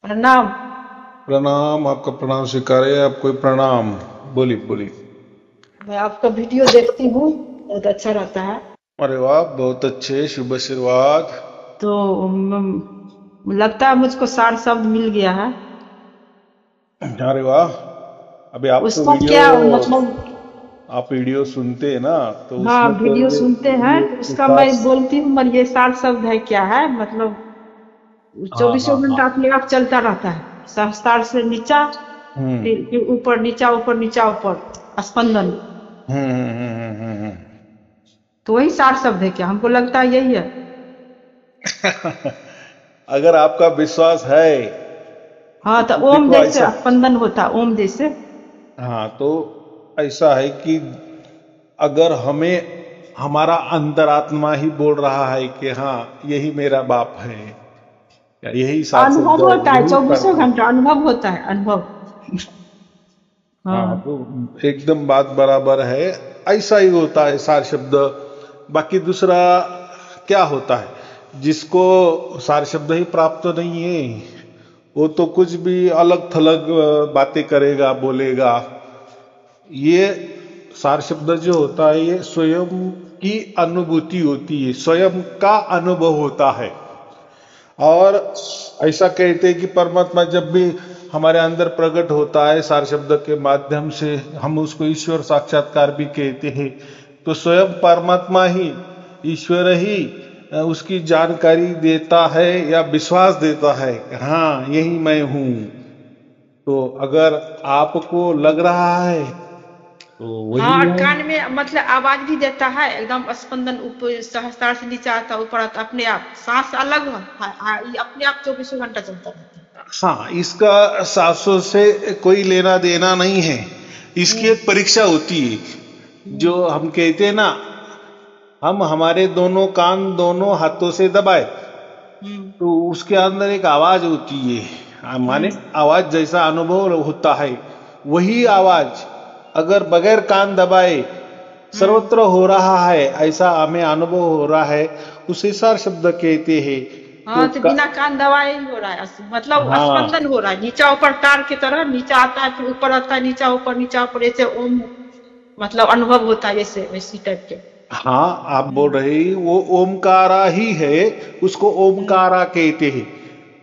प्रणाम। प्रणाम। आपका प्रणाम स्वीकार है। आप कोई प्रणाम। बोलिए बोलिए। मैं आपका वीडियो देखती हूँ, बहुत अच्छा रहता है। अरे वाह, बहुत अच्छे, शुभ आशीर्वाद। तो लगता है मुझको सार शब्द मिल गया है। अरे वाह। अभी आपको उसको वीडियो, क्या मतलब। आप वीडियो सुनते हैं ना, तो हाँ, उसमें तो वीडियो सुनते हैं तो ये उसका मैं सास। बोलती हूँ, मगर ये सार शब्द है क्या है मतलब। हाँ चौबीसों हाँ हाँ। घंटा अपने आप चलता रहता है। सहस्त्रार से नीचा, हम्म फिर ऊपर नीचा, ऊपर नीचा, ऊपर स्पंदन। हम्म। तो वही सार शब्द है क्या? हमको लगता है यही है। अगर आपका विश्वास है हाँ, तो तो ओम देखो जैसे ऐसा। स्पंदन होता है, ओम जैसे। हाँ, तो ऐसा है कि अगर हमें हमारा अंतरात्मा ही बोल रहा है कि हाँ, यही मेरा बाप है, या यही सार शब्द अनुभव है, होता है, यही चौबीसों परमात्मा। घंटा अनुभव होता है, अनुभव। हाँ, हाँ। तो एकदम बात बराबर है। ऐसा ही होता है सार शब्द। बाकी दूसरा क्या होता है, जिसको सार शब्द ही प्राप्त नहीं है, वो तो कुछ भी अलग थलग बातें करेगा, बोलेगा। ये सार शब्द जो होता है, ये स्वयं की अनुभूति होती है, स्वयं का अनुभव होता है। और ऐसा कहते हैं कि परमात्मा जब भी हमारे अंदर प्रकट होता है सार शब्द के माध्यम से, हम उसको ईश्वर साक्षात्कार भी कहते हैं। तो स्वयं परमात्मा ही, ईश्वर ही उसकी जानकारी देता है या विश्वास देता है कि हाँ, यही मैं हूं। तो अगर आपको लग रहा है तो हाँ, वही और है। कान में मतलब आवाज भी देता है, एकदम स्पंदन, ऊपर सहस्त्रार से नीचे आता है, ऊपर आता है, अपने आप सांस अलग है, ये अपने आप चौबीसों घंटा चलता रहता है। हाँ, इसका सासों से कोई लेना देना नहीं है। इसकी हम्म। एक परीक्षा होती है। जो हम्म। हम कहते हैं ना, हम हमारे दोनों कान दोनों हाथों से दबाए, हम्म। तो उसके अंदर एक आवाज होती है। माने हम्म। आवाज जैसा अनुभव होता है, वही आवाज अगर बगैर कान दबाए हम्म। सर्वत्र हो रहा है, ऐसा हमें अनुभव हो रहा है, उसे सार शब्द कहते हैं। तो हाँ, तो बिना कान दबाए ही हो रहा है, मतलब हाँ स्पंदन हो रहा है, नीचा ऊपर तार की तरह, नीचा आता है, फिर ऊपर आता है, नीचा ऊपर, ऐसे ओम मतलब अनुभव होता है, जैसे वैसी टाइप के। हाँ, आप बोल हम्म। रहे हैं, वो ओमकारा ही है। उसको हम्म। ओमकारा कहते हैं।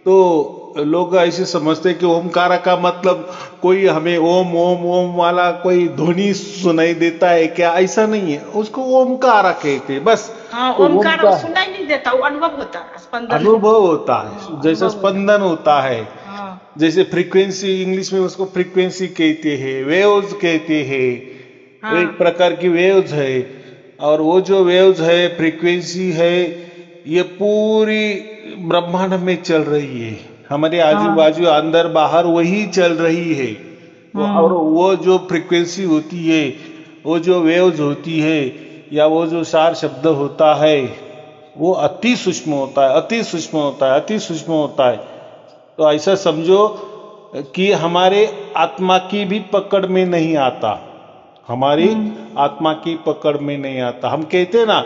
तो लोग ऐसे समझते हैं कि ओमकारा का मतलब कोई हमें ओम ओम ओम वाला कोई ध्वनि सुनाई देता है क्या? ऐसा नहीं है, उसको ओमकारा कहते हैं बस। हाँ, तो ओमकार ओमकार सुनाई नहीं देता, वो अनुभव होता है, स्पंदन। अनुभव होता हाँ, है, जैसे अनुभव होता है। स्पंदन होता है। हाँ। जैसे फ्रीक्वेंसी, इंग्लिश में उसको फ्रीक्वेंसी कहते हैं, वेव्स कहते हैं। एक हाँ। प्रकार की वेव्स है। और वो जो वेव्स है, फ्रीक्वेंसी है, ये पूरी ब्रह्मांड में चल रही है। हमारे आजू हाँ। बाजू अंदर बाहर वही चल रही है। और हम्म। वो जो फ्रीक्वेंसी होती है, वो जो वेव्स होती है, या वो जो सार शब्द होता है, वो अति सूक्ष्म होता है, अति सूक्ष्म होता है, अति सूक्ष्म होता है। तो ऐसा समझो कि हमारे आत्मा की भी पकड़ में नहीं आता। हमारी हम्म। आत्मा की पकड़ में नहीं आता। हम कहते हैं ना,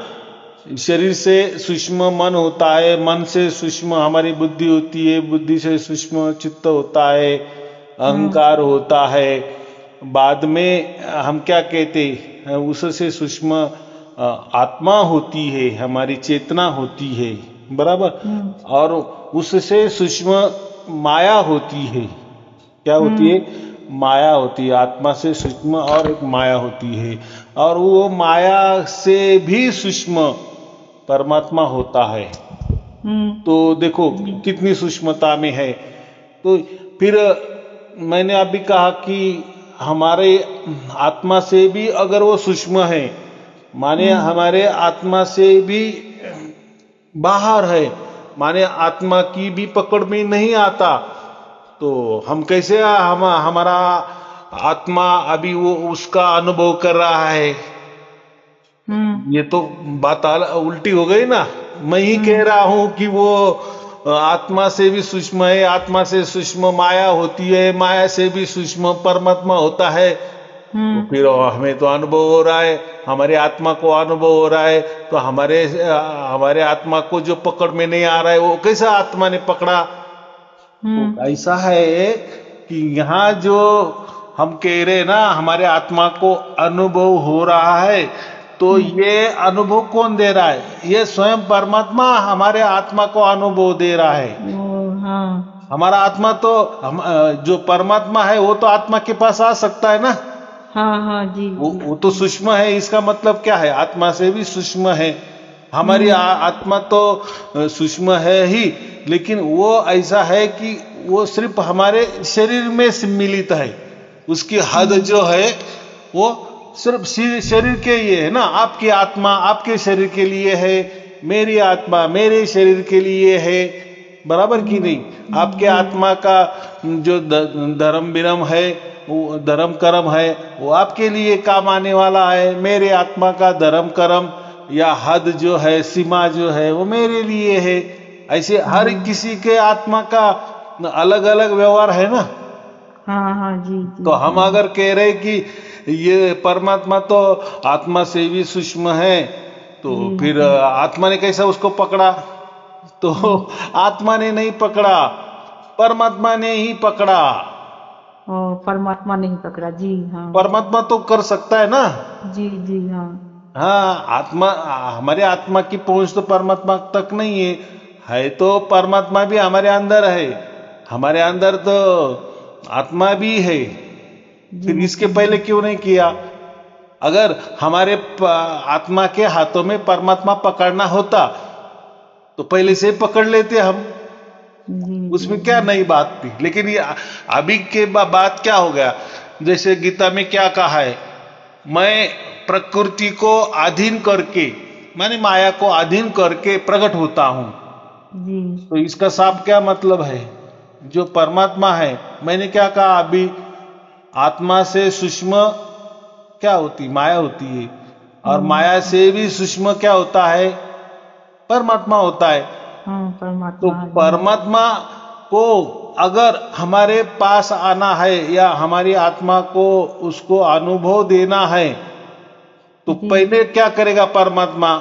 शरीर से सूक्ष्म मन होता है, मन से सूक्ष्म हमारी बुद्धि होती है, बुद्धि से सूक्ष्म चित्त होता है, हम्म। अहंकार होता है। बाद में हम क्या कहते हैं, उससे सूक्ष्म आत्मा होती है, हमारी चेतना होती है। बराबर। हम्म। और उससे सूक्ष्म माया होती है। क्या होती है? हम्म। माया होती है। आत्मा से सूक्ष्म और एक माया होती है। और वो माया से भी सूक्ष्म परमात्मा होता है। हम्म। तो देखो हम्म। कितनी सूक्ष्मता में है। तो फिर मैंने अभी कहा कि हमारे आत्मा से भी अगर वो सूक्ष्म है, माने हम्म। हमारे आत्मा से भी बाहर है, माने आत्मा की भी पकड़ में नहीं आता, तो हम कैसे, हम हमारा आत्मा अभी वो उसका अनुभव कर रहा है? हम्म। ये तो बात उल्टी हो गई ना। मैं ही कह हम्म। रहा हूं कि वो आत्मा से भी सूक्ष्म है, आत्मा से सूक्ष्म माया होती है, माया से भी सूक्ष्म परमात्मा होता है। तो हम्म। फिर हमें तो अनुभव हो रहा है, हमारे आत्मा को अनुभव हो रहा है। तो हमारे आत्मा को जो पकड़ में नहीं आ रहा है, वो कैसा आत्मा ने पकड़ा? हम्म। तो ऐसा है कि यहाँ जो हम कह रहे हैं ना हमारे आत्मा को अनुभव हो रहा है, तो ये अनुभव कौन दे रहा है? ये स्वयं परमात्मा हमारे आत्मा को अनुभव दे रहा है। हाँ हमारा आत्मा तो जो परमात्मा है वो तो आत्मा के पास आ सकता है ना। हाँ हाँ जी वो तो सूक्ष्म है, इसका मतलब क्या है? आत्मा से भी सूक्ष्म है। हमारी आत्मा तो सूक्ष्म है ही, लेकिन वो ऐसा है कि वो सिर्फ हमारे शरीर में सम्मिलित है। उसकी हद जो है वो सिर्फ शरीर के लिए है ना। आपकी आत्मा आपके शरीर के लिए है, मेरी आत्मा मेरे शरीर के लिए है, बराबर की नहीं? आपके आत्मा का जो धर्म विरम है, वो धर्म कर्म है, वो आपके लिए काम आने वाला है। मेरे आत्मा का धर्म कर्म या हद जो है, सीमा जो है, वो मेरे लिए है। ऐसे हर किसी के आत्मा का अलग अलग व्यवहार है ना। हाँ हाँ जी तो हम अगर कह रहे कि ये परमात्मा तो आत्मा से भी सूक्ष्म है, तो फिर आत्मा ने कैसा उसको पकड़ा? तो आत्मा ने नहीं पकड़ा, परमात्मा ने ही पकड़ा। परमात्मा नहीं पकड़ा जी। हाँ परमात्मा तो कर सकता है ना। जी जी हाँ हाँ, आत्मा हमारे आत्मा की पहुंच तो परमात्मा तक नहीं है तो परमात्मा भी हमारे अंदर है, हमारे अंदर तो आत्मा भी है। फिर इसके पहले क्यों नहीं किया? अगर हमारे आत्मा के हाथों में परमात्मा पकड़ना होता तो पहले से पकड़ लेते हम, उसमें क्या नई बात थी। लेकिन ये अभी के बात क्या हो गया? जैसे गीता में क्या कहा है, मैं प्रकृति को अधीन करके, माने माया को अधीन करके प्रकट होता हूं। तो इसका साफ क्या मतलब है? जो परमात्मा है, मैंने क्या कहा अभी, आत्मा से सूक्ष्म क्या होती? माया होती है। और माया से भी सूक्ष्म क्या होता है? परमात्मा होता है। तो परमात्मा को अगर हमारे पास आना है या हमारी आत्मा को उसको अनुभव देना है, तो पहले क्या करेगा परमात्मा?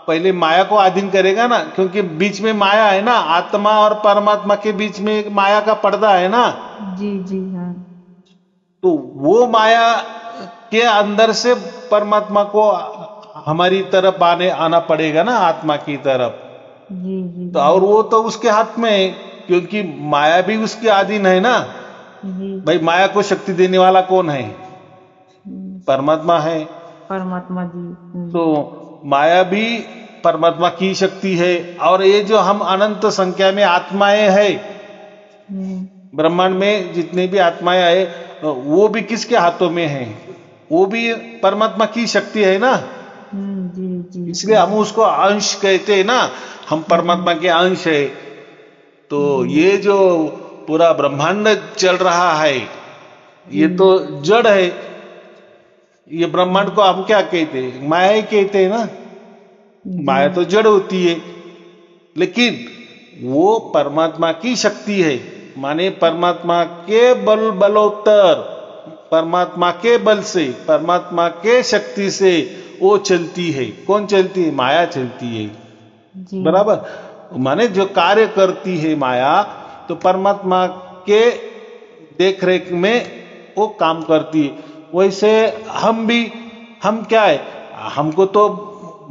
पहले माया को अधीन करेगा ना, क्योंकि बीच में माया है ना, आत्मा और परमात्मा के बीच में एक माया का पर्दा है ना। जी जी हाँ। तो वो माया के अंदर से परमात्मा को हमारी तरफ आना पड़ेगा ना, आत्मा की तरफ। जी जी तो और वो तो उसके हाथ में है, क्योंकि माया भी उसके अधीन है ना। भाई माया को शक्ति देने वाला कौन है? परमात्मा है। परमात्मा जी। तो माया भी परमात्मा की शक्ति है। और ये जो हम अनंत संख्या में आत्माएं हैं, ब्रह्मांड में जितनी भी आत्माएं है, वो भी किसके हाथों में है? वो भी परमात्मा की शक्ति है ना। जी जी। इसलिए हम उसको अंश कहते हैं ना, हम परमात्मा के अंश है। तो ये जो पूरा ब्रह्मांड चल रहा है, ये तो जड़ है। ये ब्रह्मांड को हम क्या कहते हैं? माया ही कहते हैं ना। माया तो जड़ होती है, लेकिन वो परमात्मा की शक्ति है। माने परमात्मा के बलोत्तर, परमात्मा के बल से, परमात्मा के शक्ति से वो चलती है। कौन चलती है? माया चलती है। बराबर? माने जो कार्य करती है माया, तो परमात्मा के देखरेख में वो काम करती है। वैसे हम क्या है? हमको तो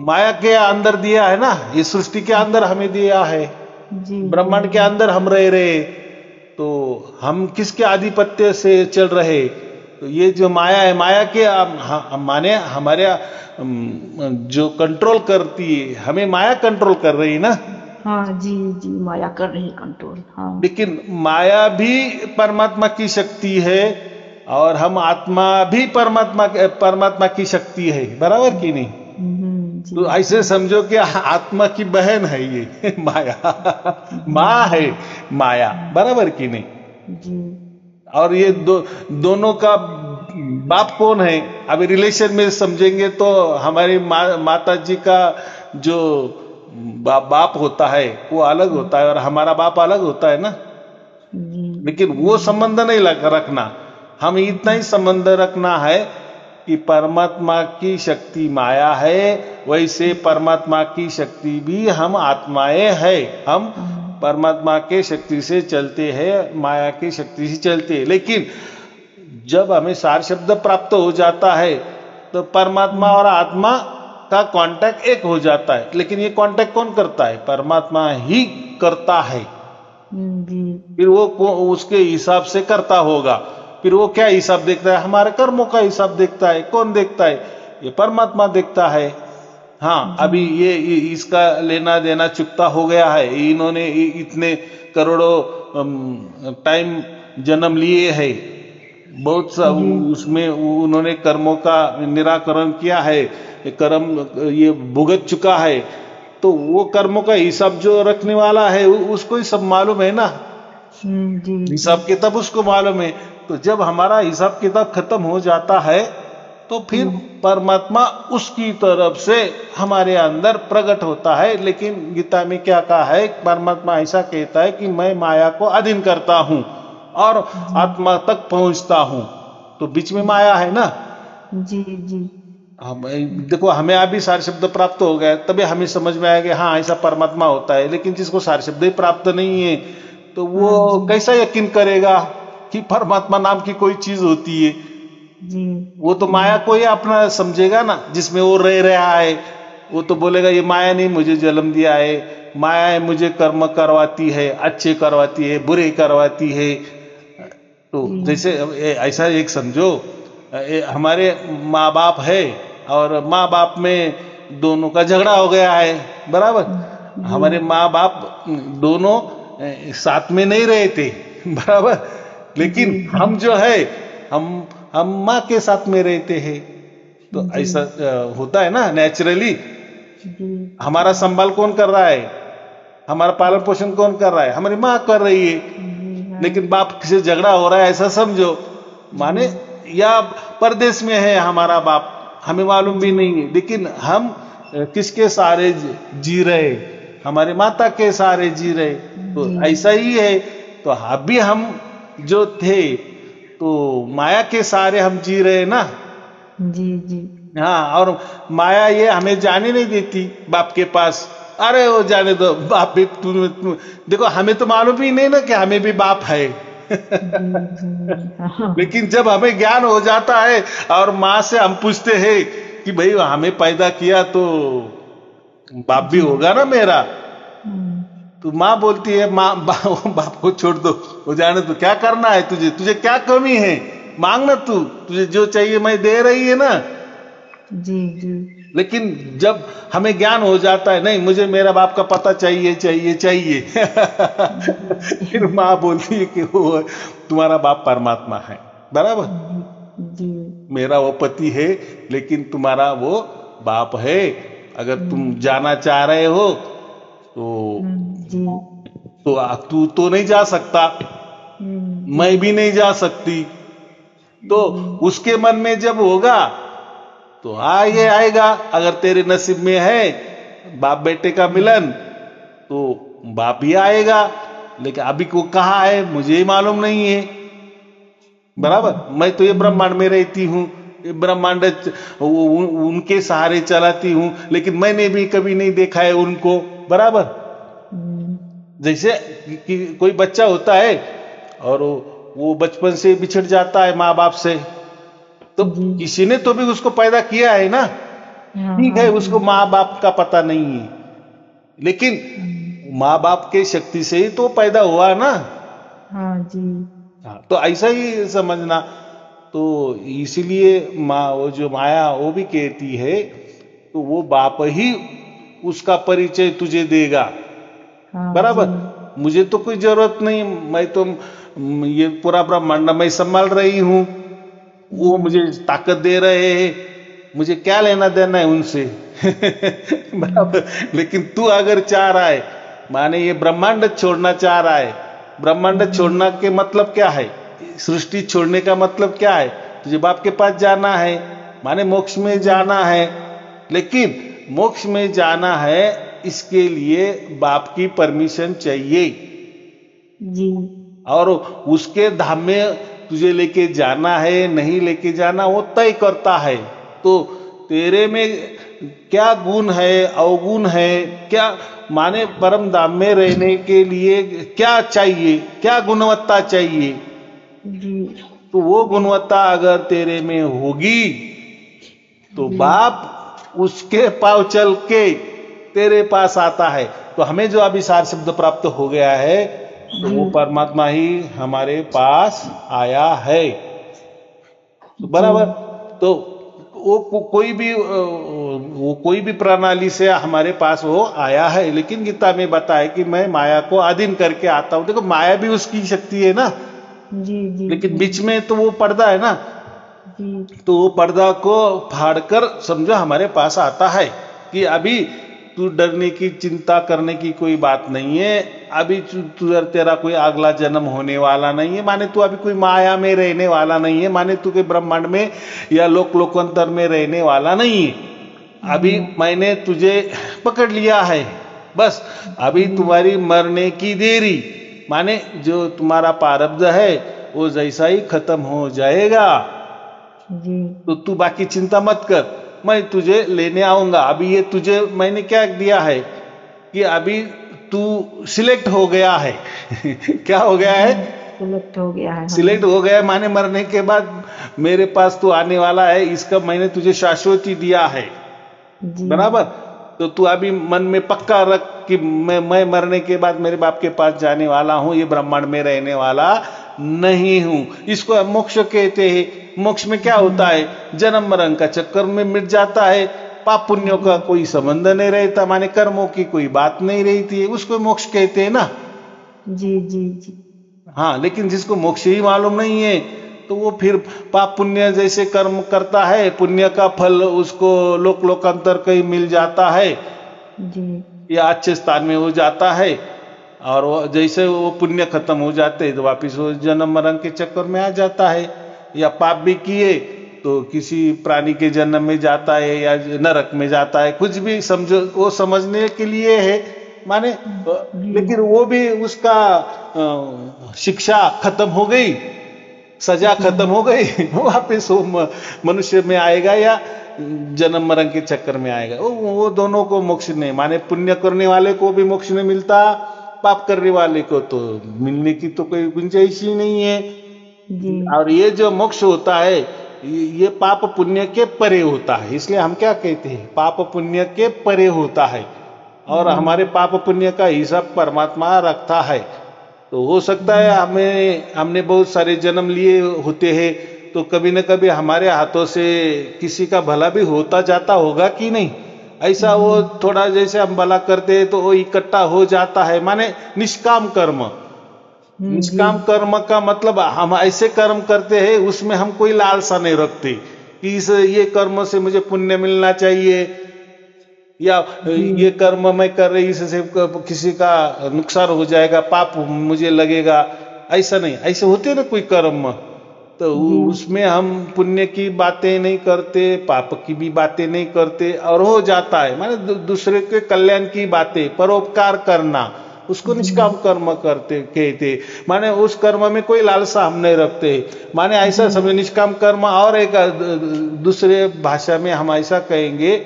माया के अंदर दिया है ना, ये सृष्टि के अंदर हमें दिया है, ब्रह्मांड के अंदर हम रह रहे। तो हम किसके आधिपत्य से चल रहे? तो ये जो माया है, माया के माने हमारे जो कंट्रोल करती है, हमें माया कंट्रोल कर रही है ना। हाँ जी जी, माया कर रही कंट्रोल। हाँ। लेकिन माया भी परमात्मा की शक्ति है और हम आत्मा भी परमात्मा की शक्ति है, बराबर की नहीं? तो ऐसे समझो कि आत्मा की बहन है ये माया, माँ है माया, बराबर की नहीं? जी। और ये दोनों का बाप कौन है? अभी रिलेशन में समझेंगे तो हमारी माता जी का जो बाप होता है वो अलग होता है और हमारा बाप अलग होता है ना। लेकिन वो संबंध नहीं रखना, हम इतना ही संबंध रखना है कि परमात्मा की शक्ति माया है, वैसे परमात्मा की शक्ति भी हम आत्माएं है। हम परमात्मा के शक्ति से चलते हैं, माया की शक्ति से चलते हैं। लेकिन जब हमें सार शब्द प्राप्त हो जाता है तो परमात्मा और आत्मा का कांटेक्ट एक हो जाता है। लेकिन ये कांटेक्ट कौन करता है? परमात्मा ही करता है। फिर वो उसके हिसाब से करता होगा। फिर वो क्या हिसाब देखता है? हमारे कर्मों का हिसाब देखता है। कौन देखता है? ये परमात्मा देखता है। हाँ, अभी ये इसका लेना देना चुकता हो गया है, इन्होंने इतने करोड़ों टाइम जन्म लिए हैं, बहुत सा उसमें उन्होंने कर्मों का निराकरण किया है, कर्म ये भुगत चुका है, तो वो कर्मों का हिसाब जो रखने वाला है उसको ही सब मालूम है ना। हिसाब किताब उसको मालूम है। तो जब हमारा हिसाब किताब खत्म हो जाता है तो फिर परमात्मा उसकी तरफ से हमारे अंदर प्रकट होता है। लेकिन गीता में क्या कहा है? परमात्मा ऐसा कहता है कि मैं माया को अधीन करता हूं और आत्मा तक पहुंचता हूं। तो बीच में माया है ना। देखो, हमें अभी सार शब्द प्राप्त हो गए, तभी हमें समझ में आया कि हाँ ऐसा परमात्मा होता है। लेकिन जिसको सार शब्द ही प्राप्त नहीं है तो वो कैसा यकीन करेगा कि परमात्मा नाम की कोई चीज होती है? वो तो माया को ही अपना समझेगा ना, जिसमें वो रह रहा है। वो तो बोलेगा ये माया ने मुझे जन्म दिया है, माया है मुझे कर्म करवाती है, अच्छे करवाती है, बुरे करवाती है। तो जैसे ऐसा एक समझो, हमारे माँ बाप है और माँ बाप में दोनों का झगड़ा हो गया है, बराबर। हमारे माँ बाप दोनों साथ में नहीं रहे थे, बराबर। लेकिन हम जो है हम माँ के साथ में रहते हैं। तो ऐसा होता है ना नेचुरली। हमारा संभाल कौन कर रहा है? हमारा पालन पोषण कौन कर रहा है? हमारी माँ कर रही है। लेकिन बाप से झगड़ा हो रहा है ऐसा समझो, माने या परदेश में है हमारा बाप, हमें मालूम भी नहीं है। लेकिन हम किसके सहारे जी रहे? हमारे माता के सहारे जी रहे। तो ऐसा ही है। तो अभी हम जो थे तो माया के सहारे हम जी रहे ना। हाँ, और माया ये हमें जाने नहीं देती बाप के पास। अरे वो जाने दो, बाप भी देखो, हमें तो मालूम ही नहीं ना कि हमें भी बाप है। लेकिन जब हमें ज्ञान हो जाता है और माँ से हम पूछते हैं कि भाई हमें पैदा किया तो बाप भी होगा ना मेरा, तो माँ बोलती है बाप को छोड़ दो, वो जाने तो क्या करना है तुझे क्या कमी है, मांगना तुझे जो चाहिए मैं दे रही है ना। लेकिन जब हमें ज्ञान हो जाता है, नहीं मुझे मेरा बाप का पता चाहिए चाहिए चाहिए फिर माँ बोलती है कि वो तुम्हारा बाप परमात्मा है, बराबर। मेरा वो पति है लेकिन तुम्हारा वो बाप है। अगर तुम जाना चाह रहे हो तो तू तो नहीं जा सकता, मैं भी नहीं जा सकती। तो उसके मन में जब होगा तो ये आएगा। अगर तेरे नसीब में है बाप बेटे का मिलन तो बाप ही आएगा। लेकिन अभी को कहा है मुझे ही मालूम नहीं है, बराबर। मैं तो ये ब्रह्मांड में रहती हूँ, ब्रह्मांड उनके सहारे चलाती हूँ, लेकिन मैंने भी कभी नहीं देखा है उनको, बराबर। जैसे कि कोई बच्चा होता है और वो बचपन से बिछड़ जाता है माँ बाप से, तो किसी ने तो भी उसको पैदा किया है ना, ठीक है, उसको माँ बाप का पता नहीं है, लेकिन माँ बाप के शक्ति से ही तो पैदा हुआ ना। हाँ, तो ऐसा ही समझना। तो इसीलिए वो जो माया वो भी कहती है तो वो बाप ही उसका परिचय तुझे देगा, बराबर। मुझे तो कोई जरूरत नहीं, मैं तो ये पूरा ब्रह्मांड मैं संभाल रही हूं, वो मुझे ताकत दे रहे हैं, मुझे क्या लेना देना है उनसे बराबर। लेकिन तू अगर चाह रहा है, माने ये ब्रह्मांड छोड़ना चाह रहा है, ब्रह्मांड छोड़ना के मतलब क्या है? सृष्टि छोड़ने का मतलब क्या है? तुझे बाप के पास जाना है, माने मोक्ष में जाना है। लेकिन मोक्ष में जाना है इसके लिए बाप की परमिशन चाहिए जी। और उसके धाम में तुझे लेके जाना है नहीं लेके जाना वो तय करता है। तो तेरे में क्या गुण है, अवगुण है, क्या माने परम धाम में रहने के लिए क्या चाहिए, क्या गुणवत्ता चाहिए। जी तो वो गुणवत्ता अगर तेरे में होगी तो बाप उसके पाव चल के तेरे पास आता है। तो हमें जो अभिसार शब्द प्राप्त हो गया है तो वो परमात्मा ही हमारे पास आया है। तो बराबर। तो वो कोई भी प्रणाली से हमारे पास वो आया है, लेकिन गीता में बताया कि मैं माया को अधीन करके आता हूं। देखो माया भी उसकी शक्ति है ना, जी लेकिन बीच में तो वो पर्दा है ना, जी तो वो पर्दा को फाड़कर समझो हमारे पास आता है कि अभी तू डरने की, चिंता करने की कोई बात नहीं है। अभी तेरा कोई अगला जन्म होने वाला नहीं है, माने तू अभी कोई माया में रहने वाला नहीं है, माने तू कोई ब्रह्मांड में या लोकांतर में रहने वाला नहीं है। अभी मैंने तुझे पकड़ लिया है, बस अभी तुम्हारी मरने की देरी, माने जो तुम्हारा प्रारब्ध है वो जैसा ही खत्म हो जाएगा तो तू बाकी चिंता मत कर, मैं तुझे लेने आऊंगा। अभी ये तुझे मैंने क्या दिया है कि अभी तू सिलेक्ट हो गया है क्या हो गया है? सिलेक्ट हो गया है। सिलेक्ट हो गया है माने मरने के बाद मेरे पास तू आने वाला है, इसका मैंने तुझे शाश्वती दिया है। बराबर। तो तू अभी मन में पक्का रख कि मैं मरने के बाद मेरे बाप के पास जाने वाला हूं, ये ब्रह्मांड में रहने वाला नहीं हूं। इसको मोक्ष कहते हैं। मोक्ष में क्या होता है? जन्म मरण का चक्कर में मिट जाता है, पाप पुण्यों का कोई संबंध नहीं रहता, माने कर्मों की कोई बात नहीं रहती है, उसको मोक्ष कहते हैं ना। जी हाँ, लेकिन जिसको मोक्ष ही मालूम नहीं है तो वो फिर पाप पुण्य जैसे कर्म करता है, पुण्य का फल उसको लोकांतर कहीं मिल जाता है या अच्छे स्थान में हो जाता है, और वो जैसे वो पुण्य खत्म हो जाते तो वापिस वो जन्म मरण के चक्कर में आ जाता है। या पाप भी किए तो किसी प्राणी के जन्म में जाता है या नरक में जाता है, कुछ भी समझो, वो समझने के लिए है माने। लेकिन वो भी उसका शिक्षा खत्म हो गई, सजा खत्म हो गई, वापिस वो मनुष्य में आएगा या जन्म मरण के चक्कर में आएगा। वो दोनों को मोक्ष नहीं, माने पुण्य करने वाले को भी मोक्ष नहीं मिलता, पाप करने वाले को तो मिलने की तो कोई गुंजाइश ही नहीं है। और ये जो मोक्ष होता है ये पाप पुण्य के परे होता है, इसलिए हम क्या कहते हैं, पाप पुण्य के परे होता है, और हमारे पाप पुण्य का हिसाब परमात्मा रखता है। तो हो सकता है हमने बहुत सारे जन्म लिए होते हैं, तो कभी न कभी हमारे हाथों से किसी का भला भी होता जाता होगा कि नहीं। ऐसा वो थोड़ा जैसे हम भला करते हैं तो वो इकट्ठा हो जाता है, माने निष्काम कर्म। निष्काम कर्म का मतलब हम ऐसे कर्म करते हैं उसमें हम कोई लालसा नहीं रखते कि ये कर्म से मुझे पुण्य मिलना चाहिए, या ये कर्म मैं कर रही इससे किसी का नुकसान हो जाएगा, पाप मुझे लगेगा, ऐसा नहीं। ऐसे होते ना कोई कर्म, तो उसमें हम पुण्य की बातें नहीं करते, पाप की भी बातें नहीं करते, और हो जाता है माने दूसरे के कल्याण की बातें, परोपकार करना, उसको निष्काम कर्म करते कहते। माने उस कर्म में कोई लालसा हम नहीं रखते, माने ऐसा समझो निष्काम कर्म। और एक दूसरे भाषा में हम ऐसा कहेंगे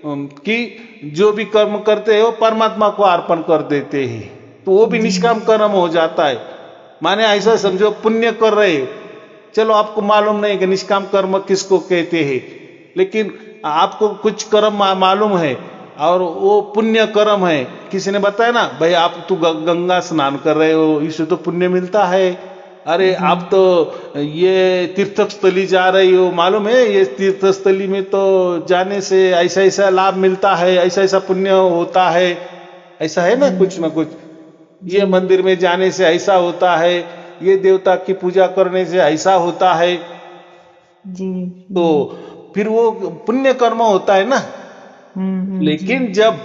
कि जो भी कर्म करते हैं वो परमात्मा को अर्पण कर देते हैं, तो वो भी निष्काम कर्म हो जाता है। माने ऐसा समझो पुण्य कर रहे, चलो आपको मालूम नहीं कि निष्काम कर्म किसको कहते हैं, लेकिन आपको कुछ कर्म मालूम है और वो पुण्य कर्म है। किसी ने बताया ना, भाई आप तो गंगा स्नान कर रहे हो, इससे तो पुण्य मिलता है। अरे आप तो ये तीर्थस्थली जा रही हो, मालूम है ये तीर्थस्थली में तो जाने से ऐसा ऐसा लाभ मिलता है, ऐसा ऐसा पुण्य होता है, ऐसा है ना कुछ ना कुछ। ये मंदिर में जाने से ऐसा होता है, ये देवता की पूजा करने से ऐसा होता है। तो फिर वो पुण्य कर्म होता है ना। लेकिन जब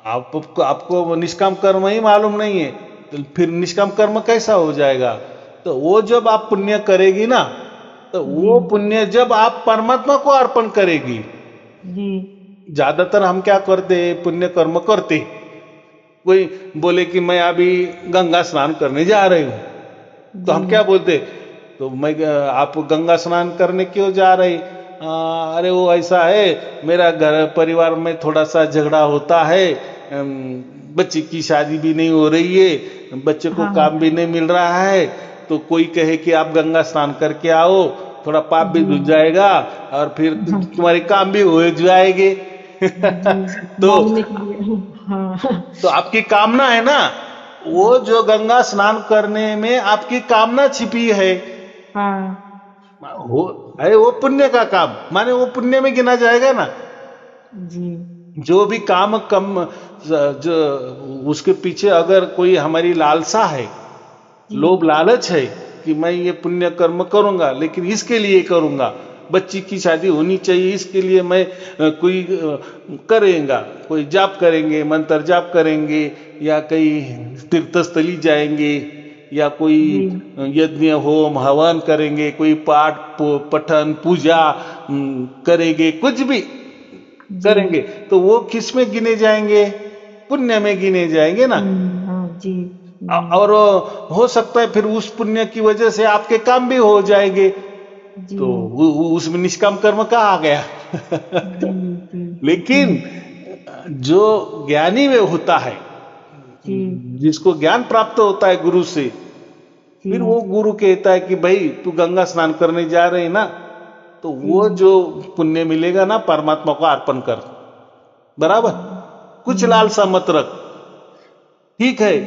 आपको निष्काम कर्म ही मालूम नहीं है तो फिर निष्काम कर्म कैसा हो जाएगा? तो वो जब आप पुण्य करेगी ना, तो वो पुण्य जब आप परमात्मा को अर्पण करेगी। ज्यादातर हम क्या करते, पुण्य कर्म करते, कोई बोले कि मैं अभी गंगा स्नान करने जा रही हूं, तो हम क्या बोलते, तो मैं आप गंगा स्नान करने क्यों जा रही? अरे वो ऐसा है, मेरा घर परिवार में थोड़ा सा झगड़ा होता है, बच्चे की शादी भी नहीं हो रही है, बच्चे को हाँ काम भी नहीं मिल रहा है, तो कोई कहे कि आप गंगा स्नान करके आओ, थोड़ा पाप भी धुल जाएगा और फिर तुम्हारे काम भी हो जाएंगे। तो मांगने के लिए। हाँ तो आपकी कामना है ना, वो जो गंगा स्नान करने में आपकी कामना छिपी है, हाँ हो अरे वो पुण्य का काम, माने वो पुण्य में गिना जाएगा ना। जी जो भी काम कम जो उसके पीछे अगर कोई हमारी लालसा है, लोभ लालच है कि मैं ये पुण्य कर्म करूंगा लेकिन इसके लिए करूंगा, बच्ची की शादी होनी चाहिए इसके लिए मैं कोई करेंगा, कोई जाप करेंगे, मंत्र जाप करेंगे, या कहीं तीर्थस्थली जाएंगे, या कोई यज्ञ होम हवन करेंगे, कोई पाठ पठन पूजा करेंगे, कुछ भी करेंगे, तो वो किस में गिने जाएंगे? पुण्य में गिने जाएंगे ना। हाँ जी। और हो सकता है फिर उस पुण्य की वजह से आपके काम भी हो जाएंगे, तो उसमें निष्काम कर्म कहाँ आ गया? लेकिन जो ज्ञानी में होता है, जिसको ज्ञान प्राप्त होता है गुरु से, फिर वो गुरु कहता है कि भाई तू गंगा स्नान करने जा रहे है ना, तो वो जो पुण्य मिलेगा ना परमात्मा को अर्पण कर, बराबर, कुछ लालसा मत रख। ठीक है,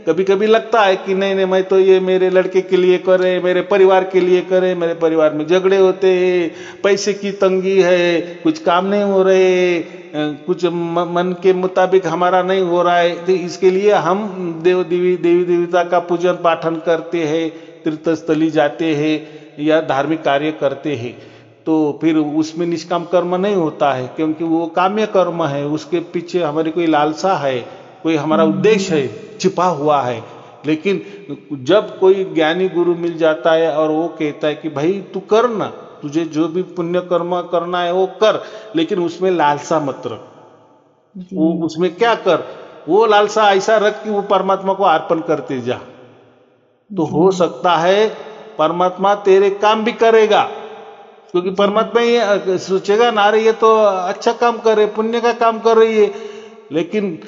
कभी कभी लगता है कि नहीं नहीं मैं तो ये मेरे लड़के के लिए करे, मेरे परिवार के लिए करे, मेरे परिवार में झगड़े होते हैं, पैसे की तंगी है, कुछ काम नहीं हो रहे, कुछ मन के मुताबिक हमारा नहीं हो रहा है, तो इसके लिए हम देवी देवता का पूजन पाठन करते हैं, तीर्थस्थली जाते हैं या धार्मिक कार्य करते हैं, तो फिर उसमें निष्काम कर्म नहीं होता है, क्योंकि वो काम्य कर्म है, उसके पीछे हमारी कोई लालसा है, कोई हमारा उद्देश्य है छिपा हुआ है। लेकिन जब कोई ज्ञानी गुरु मिल जाता है और वो कहता है कि भाई तू कर ना, तुझे जो भी पुण्य कर्म करना है वो कर, लेकिन उसमें लालसा मत रख, वो उसमें क्या कर, वो लालसा ऐसा रख कि वो परमात्मा को अर्पण करते जा, तो हो सकता है परमात्मा तेरे काम भी करेगा, क्योंकि परमात्मा ये सोचेगा ना, अरे ये तो अच्छा काम कर रहे, पुण्य का काम कर रही है, लेकिन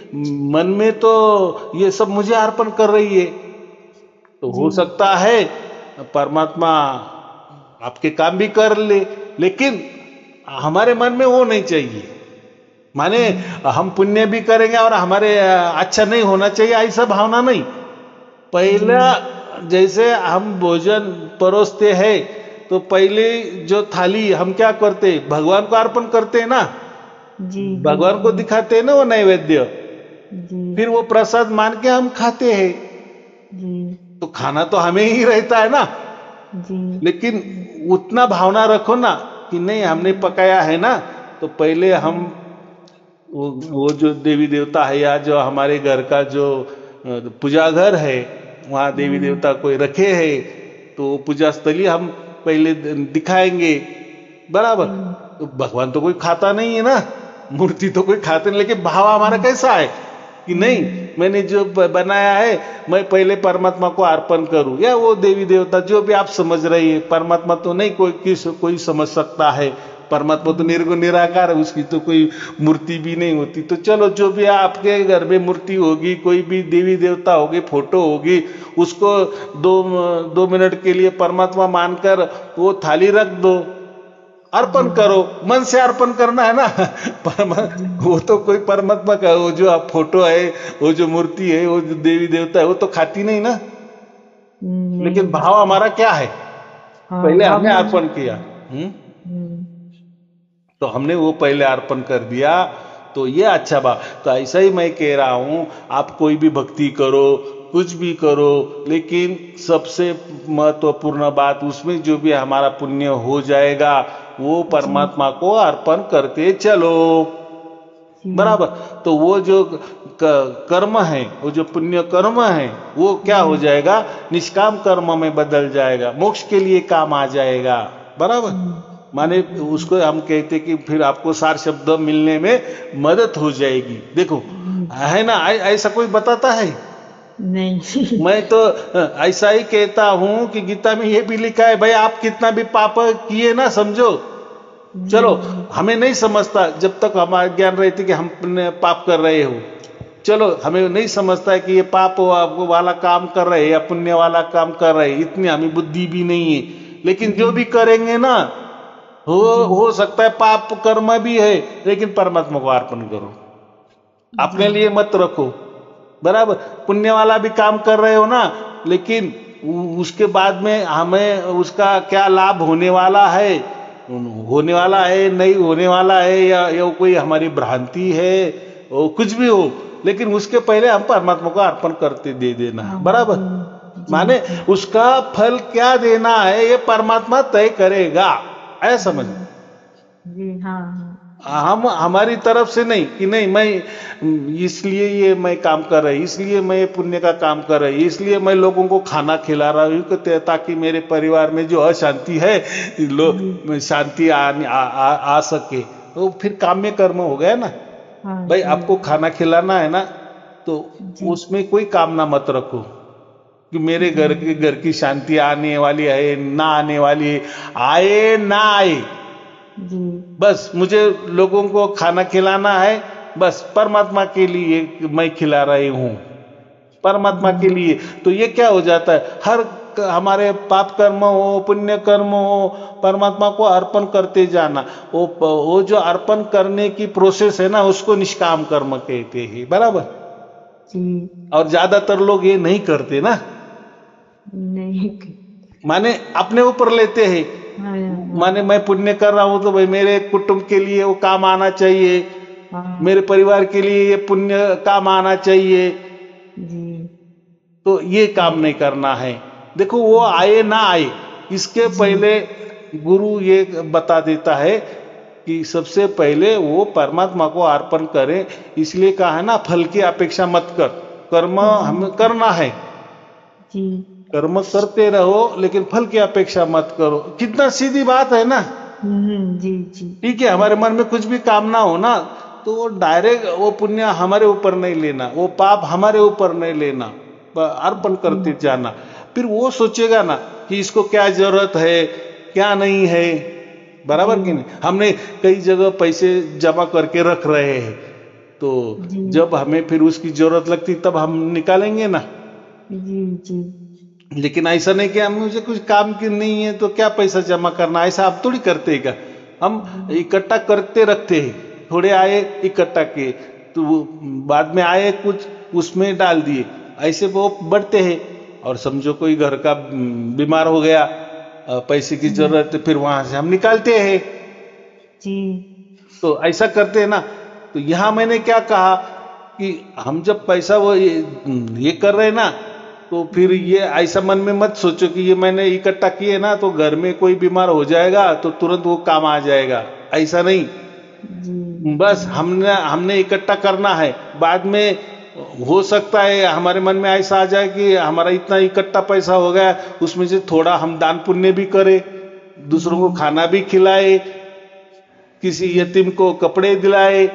मन में तो ये सब मुझे अर्पण कर रही है, तो हो सकता है परमात्मा आपके काम भी कर ले, लेकिन हमारे मन में वो नहीं चाहिए, माने हम पुण्य भी करेंगे और हमारे अच्छा नहीं होना चाहिए ऐसा भावना नहीं। पहला जैसे हम भोजन परोसते हैं तो पहले जो थाली हम क्या करते, भगवान को अर्पण करते हैं ना, भगवान को दिखाते हैं ना वो नैवेद्य, फिर वो प्रसाद मान के हम खाते हैं, तो खाना तो हमें ही रहता है ना, लेकिन उतना भावना रखो ना कि नहीं हमने पकाया है ना, तो पहले हम वो जो देवी देवता है या जो हमारे घर का जो पूजा घर है वहां देवी देवता कोई रखे हैं, तो पूजा स्थली हम पहले दिखाएंगे, बराबर। तो भगवान तो कोई खाता नहीं है ना, मूर्ति तो कोई खाते नहीं, लेकिन भाव हमारा कैसा है कि नहीं मैंने जो बनाया है मैं पहले परमात्मा को अर्पण करूं, या वो देवी देवता जो भी आप समझ रही है, परमात्मा तो नहीं कोई समझ सकता है, परमात्मा तो निर्गुण निराकार है, उसकी तो कोई मूर्ति भी नहीं होती, तो चलो जो भी आपके घर में मूर्ति होगी, कोई भी देवी देवता होगी, फोटो होगी, उसको 2 मिनट के लिए परमात्मा मानकर वो थाली रख दो, अर्पण करो, मन से अर्पण करना है ना। वो तो कोई परमात्मा का वो जो आप फोटो है, वो जो मूर्ति है, वो जो देवी देवता है, वो तो खाती नहीं ना, लेकिन भाव हमारा क्या है, पहले हमने अर्पण किया, तो हमने वो पहले अर्पण कर दिया, तो ये अच्छा भाव। तो ऐसा ही मैं कह रहा हूं, आप कोई भी भक्ति करो, कुछ भी करो, लेकिन सबसे महत्वपूर्ण बात उसमें जो भी हमारा पुण्य हो जाएगा वो परमात्मा को अर्पण करते चलो, बराबर। तो वो जो कर्म है, वो जो पुण्य कर्म है, वो क्या हो जाएगा, निष्काम कर्म में बदल जाएगा, मोक्ष के लिए काम आ जाएगा, बराबर। माने उसको हम कहते कि फिर आपको सार शब्द मिलने में मदद हो जाएगी। देखो है ना, ऐसा कोई बताता है नहीं। मैं तो ऐसा ही कहता हूं कि गीता में ये भी लिखा है, भाई आप कितना भी पाप किए ना, समझो चलो हमें नहीं समझता, जब तक हमारा ज्ञान रहती कि हम पाप कर रहे हो, चलो हमें नहीं समझता है कि ये पाप वाला काम कर रहे हैं या पुण्य वाला काम कर रहे हैं, इतनी हमें बुद्धि भी नहीं है। लेकिन जो भी करेंगे ना, हो सकता है पाप कर्म भी है, लेकिन परमात्मा को अर्पण करो, अपने लिए मत रखो। बराबर, पुण्य वाला भी काम कर रहे हो ना, लेकिन उसके बाद में हमें उसका क्या लाभ होने वाला है नहीं होने वाला है, या कोई हमारी भ्रांति है, कुछ भी हो, लेकिन उसके पहले हम परमात्मा को अर्पण करते दे देना। बराबर, माने उसका फल क्या देना है ये परमात्मा तय करेगा, ऐसा समझ। हम हमारी तरफ से नहीं कि नहीं मैं इसलिए ये मैं काम कर रही, इसलिए मैं पुण्य का काम कर रही, इसलिए मैं लोगों को खाना खिला रहा हूँ ताकि मेरे परिवार में जो अशांति है शांति आ सके। तो फिर काम्य कर्म हो गया ना। भाई आपको खाना खिलाना है ना, तो उसमें कोई कामना मत रखो कि मेरे घर की शांति आने वाली है ना आने वाली है, आए ना आए, बस मुझे लोगों को खाना खिलाना है, बस परमात्मा के लिए मैं खिला रही हूं, परमात्मा के लिए। तो ये क्या हो जाता है, हर हमारे पाप कर्म हो पुण्य कर्म हो, परमात्मा को अर्पण करते जाना। वो जो अर्पण करने की प्रोसेस है ना, उसको निष्काम कर्म कहते हैं। बराबर, और ज्यादातर लोग ये नहीं करते ना, नहीं, माने अपने ऊपर लेते हैं, माने मैं पुण्य कर रहा हूं तो भाई मेरे कुटुंब के लिए वो काम आना चाहिए, मेरे परिवार के लिए ये पुण्य काम आना चाहिए, तो ये काम नहीं करना है। देखो वो आए ना आए, इसके पहले गुरु ये बता देता है कि सबसे पहले वो परमात्मा को अर्पण करें। इसलिए कहा है ना, फल की अपेक्षा मत कर, कर्म हमें करना है, कर्म करते रहो लेकिन फल की अपेक्षा मत करो। कितना सीधी बात है ना। ठीक है, हमारे मन में कुछ भी कामना हो ना, तो वो डायरेक्ट वो पुण्य हमारे ऊपर नहीं लेना, वो पाप हमारे ऊपर नहीं लेना, अर्पण करते जाना। फिर वो सोचेगा ना कि इसको क्या जरूरत है क्या नहीं है। बराबर कि नहीं। हमने कई जगह पैसे जमा करके रख रहे हैं, तो जब हमें फिर उसकी जरूरत लगती तब हम निकालेंगे ना। लेकिन ऐसा नहीं कि मुझे कुछ काम की नहीं है तो क्या पैसा जमा करना, ऐसा आप थोड़ी करते हैं। हम इकट्ठा करते रखते हैं, थोड़े आए इकट्ठा किए, तो बाद में आए कुछ उसमें डाल दिए, ऐसे वो बढ़ते हैं। और समझो कोई घर का बीमार हो गया, पैसे की जरूरत है, फिर वहां से हम निकालते हैं। तो ऐसा करते हैं ना। तो यहां मैंने क्या कहा कि हम जब पैसा वो ये कर रहे हैं ना, तो फिर ये ऐसा मन में मत सोचो कि ये मैंने इकट्ठा किए ना तो घर में कोई बीमार हो जाएगा तो तुरंत वो काम आ जाएगा, ऐसा नहीं। बस हमने इकट्ठा करना है। बाद में हो सकता है हमारे मन में ऐसा आ जाए कि हमारा इतना इकट्ठा पैसा हो गया, उसमें से थोड़ा हम दान पुण्य भी करें, दूसरों को खाना भी खिलाए, किसी यतीम को कपड़े दिलाए,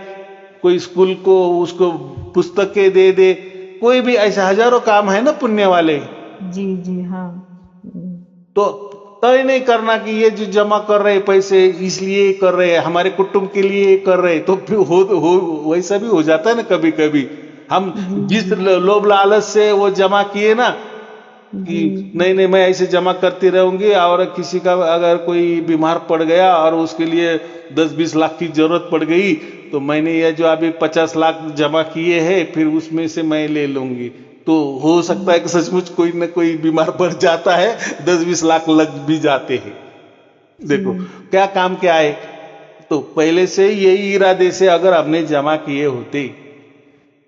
कोई स्कूल को उसको पुस्तकें दे दे, कोई भी ऐसे हजारों काम है ना पुण्य वाले। हाँ। तो तय नहीं करना कि ये जो जमा कर रहे पैसे इसलिए कर रहे हैं, हमारे कुटुंब के लिए कर रहे, तो फिर वैसा भी हो जाता है ना कभी कभी। हम जिस लोभ लालच से वो जमा किए ना कि नहीं मैं ऐसे जमा करती रहूंगी, और किसी का अगर कोई बीमार पड़ गया और उसके लिए 10-20 लाख की जरूरत पड़ गई, तो मैंने ये जो अभी 50 लाख जमा किए हैं फिर उसमें से मैं ले लूंगी। तो हो सकता है कि सचमुच कोई न कोई बीमार पड़ जाता है, 10-20 लाख लग भी जाते हैं। देखो क्या काम क्या है। तो पहले से यही इरादे से अगर हमने जमा किए होते,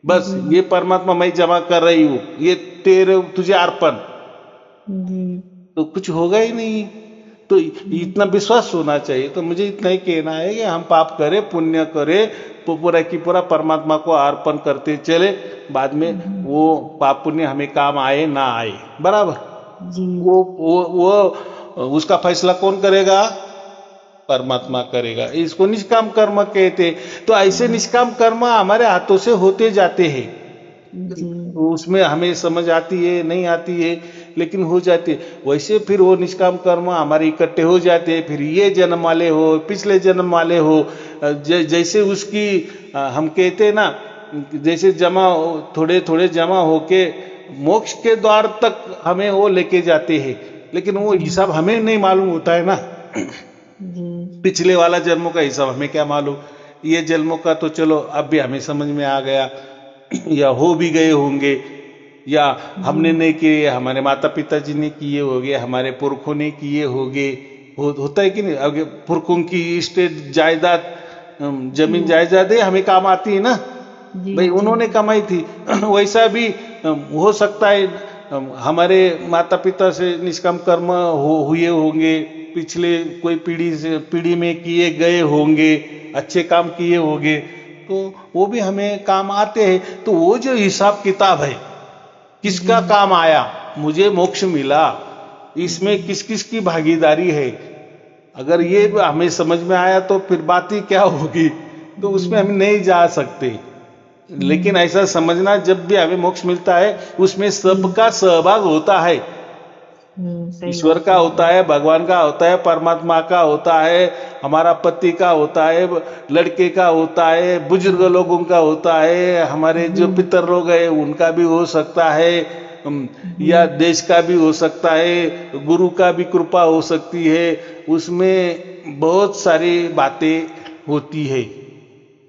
बस ये परमात्मा मैं जमा कर रही हूं, ये तेरे तुझे अर्पण, तो कुछ होगा ही नहीं। तो इतना विश्वास होना चाहिए। तो मुझे इतना ही कहना है कि हम पाप करें पुण्य करें, पूरा की पूरा परमात्मा को अर्पण करते चले, बाद में वो पाप पुण्य हमें काम आए ना आए। बराबर, वो उसका फैसला कौन करेगा? परमात्मा करेगा। इसको निष्काम कर्म कहते। तो ऐसे निष्काम कर्म हमारे हाथों से होते जाते हैं, जी उसमें हमें समझ आती है नहीं आती है, लेकिन हो जाती है। वैसे फिर वो निष्काम कर्म हमारे इकट्ठे हो जाते हैं, फिर ये जन्म वाले हो पिछले जन्म वाले हो, जैसे उसकी हम कहते हैं ना, जैसे जमा थोड़े थोड़े जमा होके मोक्ष के द्वार तक हमें वो लेके जाते हैं, लेकिन वो हिसाब हमें नहीं मालूम होता है ना। जी पिछले वाला जन्मों का हिसाब हमें क्या मालूम, ये जन्मों का तो चलो अब भी हमें समझ में आ गया, या हो भी गए होंगे, या हमने नहीं किए, हमारे माता पिताजी ने किए होंगे, हमारे पुरखों ने किए होंगे, होता है कि नहीं। अब पुरखों की स्टेट जायदाद, जमीन जायदादें हमें काम आती है ना, जी भाई जी उन्होंने कमाई थी। वैसा भी हो सकता है हमारे माता पिता से निष्काम कर्म हुए होंगे, पिछले कोई पीढ़ी में किए गए होंगे, अच्छे काम किए होंगे, तो वो भी हमें काम आते हैं। तो वो जो हिसाब किताब है, किसका काम आया, मुझे मोक्ष मिला, इसमें किस किस की भागीदारी है, अगर ये हमें समझ में आया तो फिर बात ही क्या होगी, तो उसमें हम नहीं जा सकते। लेकिन ऐसा समझना, जब भी हमें मोक्ष मिलता है उसमें सबका सहभाग होता है, सही ईश्वर बात का होता है, भगवान का होता है, परमात्मा का होता है, हमारा पति का होता है, लड़के का होता है, बुजुर्ग लोगों का होता है, हमारे जो पितर लोग हैं उनका भी हो सकता है, या देश का भी हो सकता है, गुरु का भी कृपा हो सकती है, उसमें बहुत सारी बातें होती है,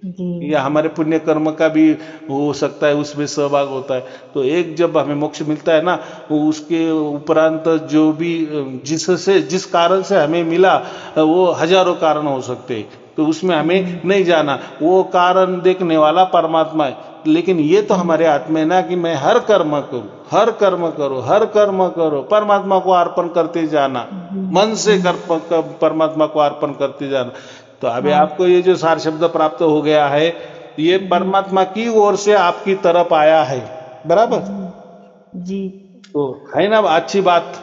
जी या हमारे पुण्य कर्म का भी हो सकता है, उसमें सहभाग होता है। तो एक जब हमें मोक्ष मिलता है ना, वो उसके उपरांत जो भी जिस कारण से हमें मिला, वो हजारों कारण हो सकते हैं, तो उसमें हमें नहीं जाना, वो कारण देखने वाला परमात्मा है। लेकिन ये तो हमारे हाथ में ना कि मैं हर कर्म करूं, हर कर्म करो, हर कर्म करो, परमात्मा को अर्पण करते जाना, मन से परमात्मा को अर्पण करते जाना। तो अभी आपको ये जो सार शब्द प्राप्त हो गया है, ये परमात्मा की ओर से आपकी तरफ आया है, बराबर। जी तो है ना अच्छी बात।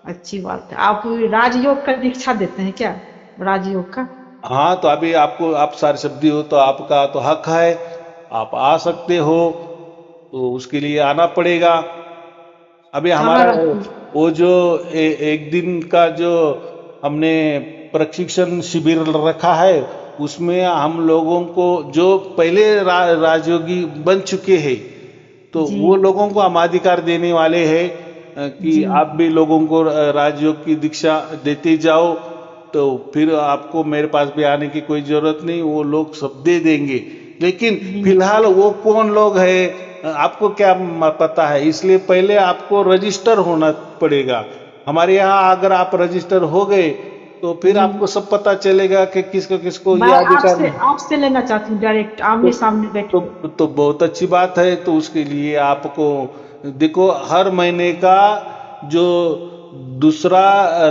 अच्छी बात है। आप राजयोग का दीक्षा देते हैं क्या, राजयोग का? हाँ, तो अभी आपको, आप सार शब्दी हो तो आपका तो हक है, आप आ सकते हो, तो उसके लिए आना पड़ेगा। अभी हमारा हमारा वो जो एक दिन का जो हमने प्रशिक्षण शिविर रखा है, उसमें हम लोगों को जो पहले राजयोगी बन चुके हैं, तो जी वो लोगों को हम अधिकार देने वाले हैं कि जी आप भी लोगों को राजयोग की दीक्षा देते जाओ, तो फिर आपको मेरे पास भी आने की कोई जरूरत नहीं, वो लोग सब दे देंगे। लेकिन फिलहाल वो कौन लोग हैं आपको क्या पता है, इसलिए पहले आपको रजिस्टर होना पड़ेगा। हमारे यहाँ अगर आप रजिस्टर हो गए तो फिर आपको सब पता चलेगा कि किसको किसको मैं ये अधिकार। आपसे लेना चाहती हूँ डायरेक्ट तो, आमने सामने बैठ के। तो बहुत अच्छी बात है। तो उसके लिए आपको देखो, हर महीने का जो दूसरा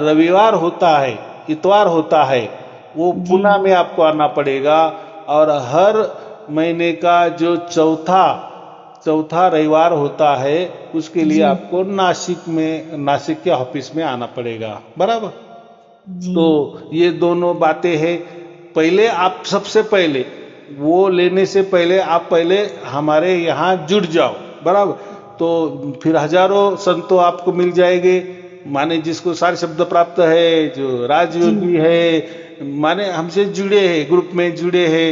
रविवार होता है, इतवार होता है, वो पुणे में आपको आना पड़ेगा। और हर महीने का जो चौथा रविवार होता है, उसके लिए आपको नासिक के ऑफिस में आना पड़ेगा, बराबर। जी तो ये दोनों बातें हैं। पहले आप, सबसे पहले वो लेने से पहले आप पहले हमारे यहाँ जुड़ जाओ, बराबर। तो फिर हजारों संतों आपको मिल जाएंगे, माने जिसको सारे शब्द प्राप्त है, जो राजयोगी है, माने हमसे जुड़े हैं, ग्रुप में जुड़े हैं।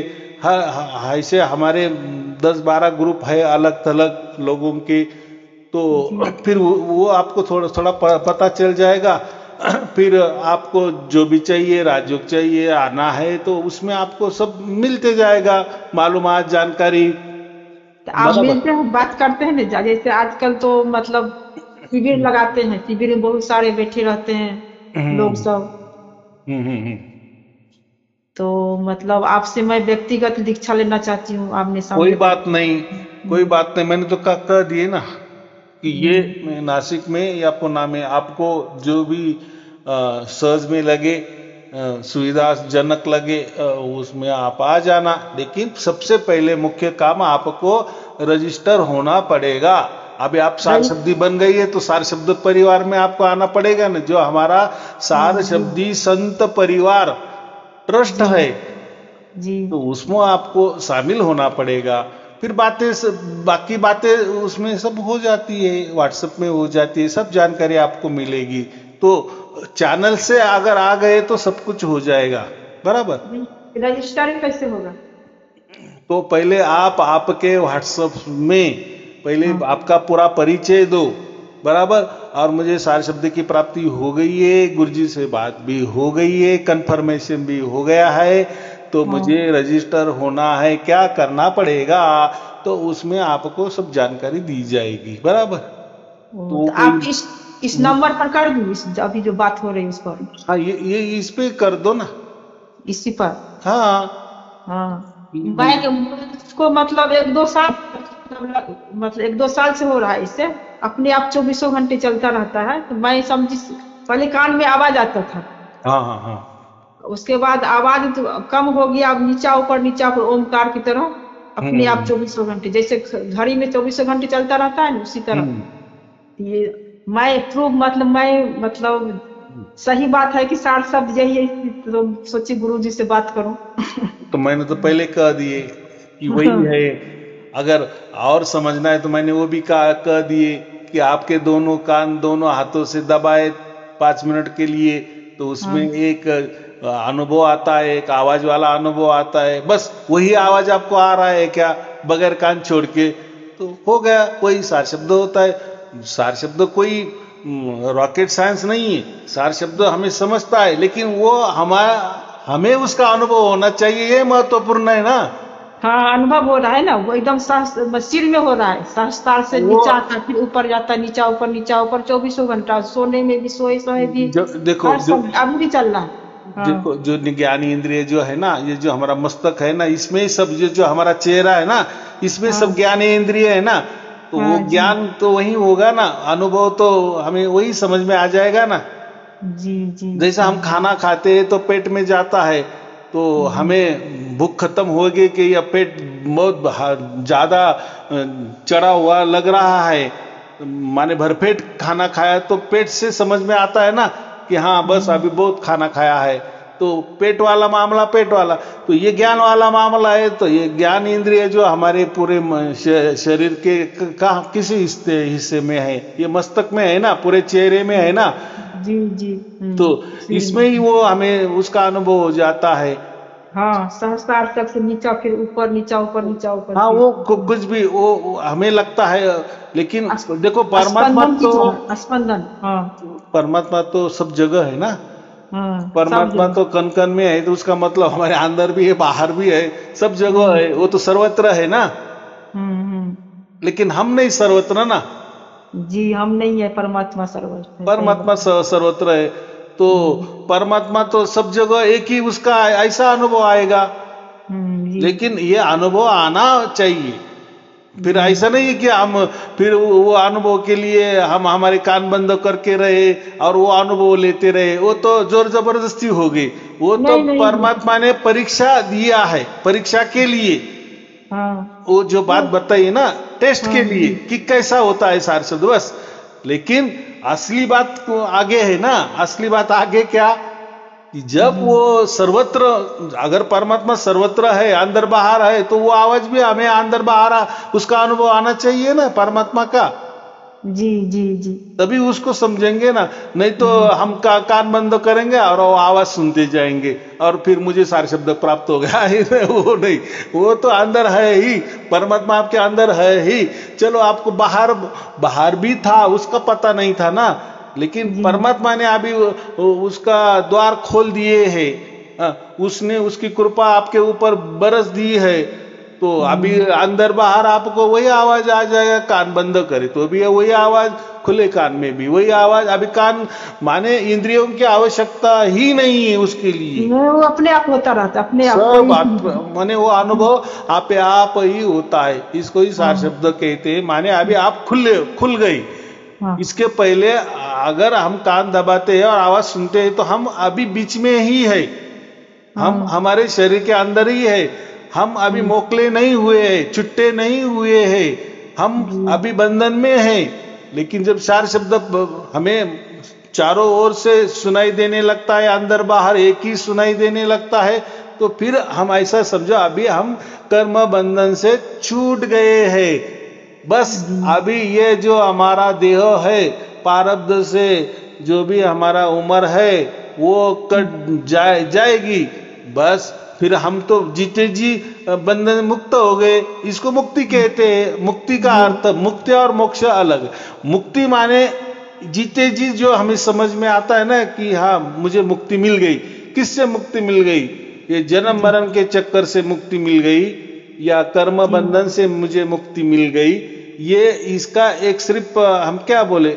ऐसे हमारे 10-12 ग्रुप है अलग थलग लोगों के। तो फिर वो आपको थोड़ा थोड़ा पता चल जाएगा। फिर आपको जो भी चाहिए, राजयोग चाहिए, आना है, तो उसमें आपको सब मिलते जाएगा, मालूमात, जानकारी। तो आप मिलते हैं, बात करते हैं ना, जैसे आजकल तो मतलब शिविर लगाते हैं, शिविर में बहुत सारे बैठे रहते हैं लोग सब। तो मतलब आपसे मैं व्यक्तिगत दीक्षा लेना चाहती हूँ, आमने कोई सामने बात नहीं, कोई बात नहीं, मैंने तो कह दिए ना कि ये नासिक में या पुणे में आपको जो भी सहज में लगे, सुविधाजनक लगे, उसमें आप आ जाना। लेकिन सबसे पहले मुख्य काम, आपको रजिस्टर होना पड़ेगा। अभी आप सार शब्दी बन गई है तो सार शब्द परिवार में आपको आना पड़ेगा ना, जो हमारा सार शब्दी संत परिवार ट्रस्ट है, जी तो उसमें आपको शामिल होना पड़ेगा। फिर बाकी बातें उसमें सब हो जाती है, व्हाट्सएप में हो जाती है, सब जानकारी आपको मिलेगी। तो चैनल से अगर आ गए तो सब कुछ हो जाएगा, बराबर। रजिस्टर कैसे होगा? तो पहले आप आपके व्हाट्सएप में पहले हाँ आपका पूरा परिचय दो, बराबर। और मुझे सार शब्द की प्राप्ति हो गई है, गुरुजी से बात भी हो गई है, कंफर्मेशन भी हो गया है, तो हाँ। मुझे रजिस्टर होना है, क्या करना पड़ेगा? तो उसमें आपको सब जानकारी दी जाएगी, बराबर। तो तो आप इस नंबर पर कर दूं, इस अभी जो बात हो रही है उस पर? हाँ, ये इस पे कर दो ना। इसी पर? हाँ, हाँ। को मतलब 1-2 साल, मतलब 1-2 साल से हो रहा है इससे, अपने आप 24 घंटे चलता रहता है। तो मैं समझी पहले कान में आवाज आता था, हाँ, हाँ, हाँ। उसके बाद आवाज तो कम हो गया, अब नीचा ऊपर ओमकार की तरह अपने आप 24 घंटे, जैसे घड़ी में 24 घंटे चलता रहता है ना, उसी तरह। ये मैं प्रूव मतलब सही बात है कि 60 शब्द यही है, तो सोची गुरु जी से बात करूं। तो मैंने तो पहले कह दिए कि वही है। अगर और समझना है तो मैंने वो भी कह दिए कि आपके दोनों कान दोनों हाथों से दबाए 5 मिनट के लिए, तो उसमें एक अनुभव आता है, एक आवाज वाला अनुभव आता है। बस वही आवाज आपको आ रहा है क्या, बगैर कान छोड़ के, तो हो गया। वही सार शब्द होता है। सार शब्द कोई रॉकेट साइंस नहीं है। सार शब्द हमें समझता है, लेकिन वो हमें उसका अनुभव होना चाहिए, ये महत्वपूर्ण है ना। हाँ, अनुभव हो रहा है ना, वो एकदम सिर में हो रहा है, सहस्त्रार से नीचा आता है, फिर ऊपर जाता है, नीचा ऊपर 24 घंटा, सोने में भी, सोए भी, देखो अब भी चल रहा है। हाँ। देखो, जो ज्ञानी इंद्रिय जो है ना, ये जो हमारा मस्तक है ना, इसमें सब जो हमारा चेहरा है ना, इसमें सब ज्ञानी इंद्रिय है ना, तो वो ज्ञान तो वही होगा ना, अनुभव तो हमें वही समझ में आ जाएगा ना। जी जी। जैसा हम खाना खाते हैं तो पेट में जाता है, तो हमें भूख खत्म होगी कि या पेट बहुत ज्यादा चढ़ा हुआ लग रहा है, माने भरपेट खाना खाया, तो पेट से समझ में आता है ना कि हाँ बस अभी बहुत खाना खाया है। तो पेट वाला मामला पेट वाला, तो ये ज्ञान वाला मामला है। तो ये ज्ञान इंद्रिय जो हमारे पूरे शरीर के किसी हिस्से में है, ये मस्तक में है ना, पूरे चेहरे में है ना। जी जी। तो इसमें ही वो हमें उसका अनुभव हो जाता है। हाँ, सहस्त्रार तक से नीचा, फिर ऊपर, नीचा ऊपर। हाँ, वो कुछ भी वो हमें लगता है, लेकिन देखो परमात्मा तो स्पंदन, हाँ, परमात्मा तो सब जगह है ना। हाँ, परमात्मा तो कण कण में है, तो उसका मतलब हमारे अंदर भी है, बाहर भी है, सब जगह है। वो तो सर्वत्र है ना। लेकिन हम नहीं सर्वत्र ना। जी, हम नहीं है, परमात्मा सर्वत्र। परमात्मा सर्वत्र है, तो परमात्मा तो सब जगह एक ही उसका ऐसा अनुभव आएगा। लेकिन ये अनुभव आना चाहिए। फिर ऐसा नहीं है कि हम फिर वो अनुभव के लिए हम हमारे कान बंद करके रहे और वो अनुभव लेते रहे, वो तो जोर जबरदस्ती हो गई। वो तो परमात्मा ने परीक्षा दिया है, परीक्षा के लिए। हाँ। वो जो बात बताई ना, टेस्ट के लिए कि कैसा होता है सार शब्द, बस। लेकिन असली बात आगे है ना। असली बात आगे क्या, कि जब वो सर्वत्र, अगर परमात्मा सर्वत्र है, अंदर बाहर है, तो वो आवाज भी हमें अंदर बाहर उसका अनुभव आना चाहिए ना, परमात्मा का। जी जी जी। तभी उसको समझेंगे ना। नहीं तो हम कान बंद करेंगे और वो आवाज सुनते जाएंगे और फिर मुझे सारे शब्द प्राप्त हो गया। वो नहीं, वो तो अंदर है ही, परमात्मा आपके अंदर है ही। चलो आपको बाहर भी था, उसका पता नहीं था ना, लेकिन परमात्मा ने अभी उसका द्वार खोल दिए है, उसने उसकी कृपा आपके ऊपर बरस दी है। तो अभी अंदर बाहर आपको वही आवाज आ जाएगा। कान बंद करे तो भी वही आवाज, खुले कान में भी वही आवाज। अभी कान माने इंद्रियों की आवश्यकता ही नहीं है उसके लिए, वो अपने आप होता रहता, अपने आप सब माने वो अनुभव आप ही होता है। इसको ही सार शब्द कहते हैं। माने अभी आप खुल गई। इसके पहले अगर हम कान दबाते हैं और आवाज सुनते हैं तो हम अभी बीच में ही है, हम हमारे शरीर के अंदर ही है। हम अभी मोकले नहीं हुए हैं, छुट्टे नहीं हुए हैं, हम अभी बंधन में हैं। लेकिन जब सार शब्द हमें चारों ओर से सुनाई देने लगता है, अंदर बाहर एक ही सुनाई देने लगता है, तो फिर हम ऐसा समझो अभी हम कर्म बंधन से छूट गए हैं। बस अभी ये जो हमारा देह है प्रारब्ध से जो भी हमारा उम्र है वो कट जाएगी। बस फिर हम तो जीते जी बंधन मुक्त हो गए। इसको मुक्ति कहते हैं। मुक्ति का अर्थ, मुक्ति और मोक्ष अलग। मुक्ति माने जीते जी जो हमें समझ में आता है ना कि हाँ मुझे मुक्ति मिल गई। किससे मुक्ति मिल गई? ये जन्म मरण के चक्कर से मुक्ति मिल गई या कर्म बंधन से मुझे मुक्ति मिल गई। ये इसका एक सिर्फ हम क्या बोले,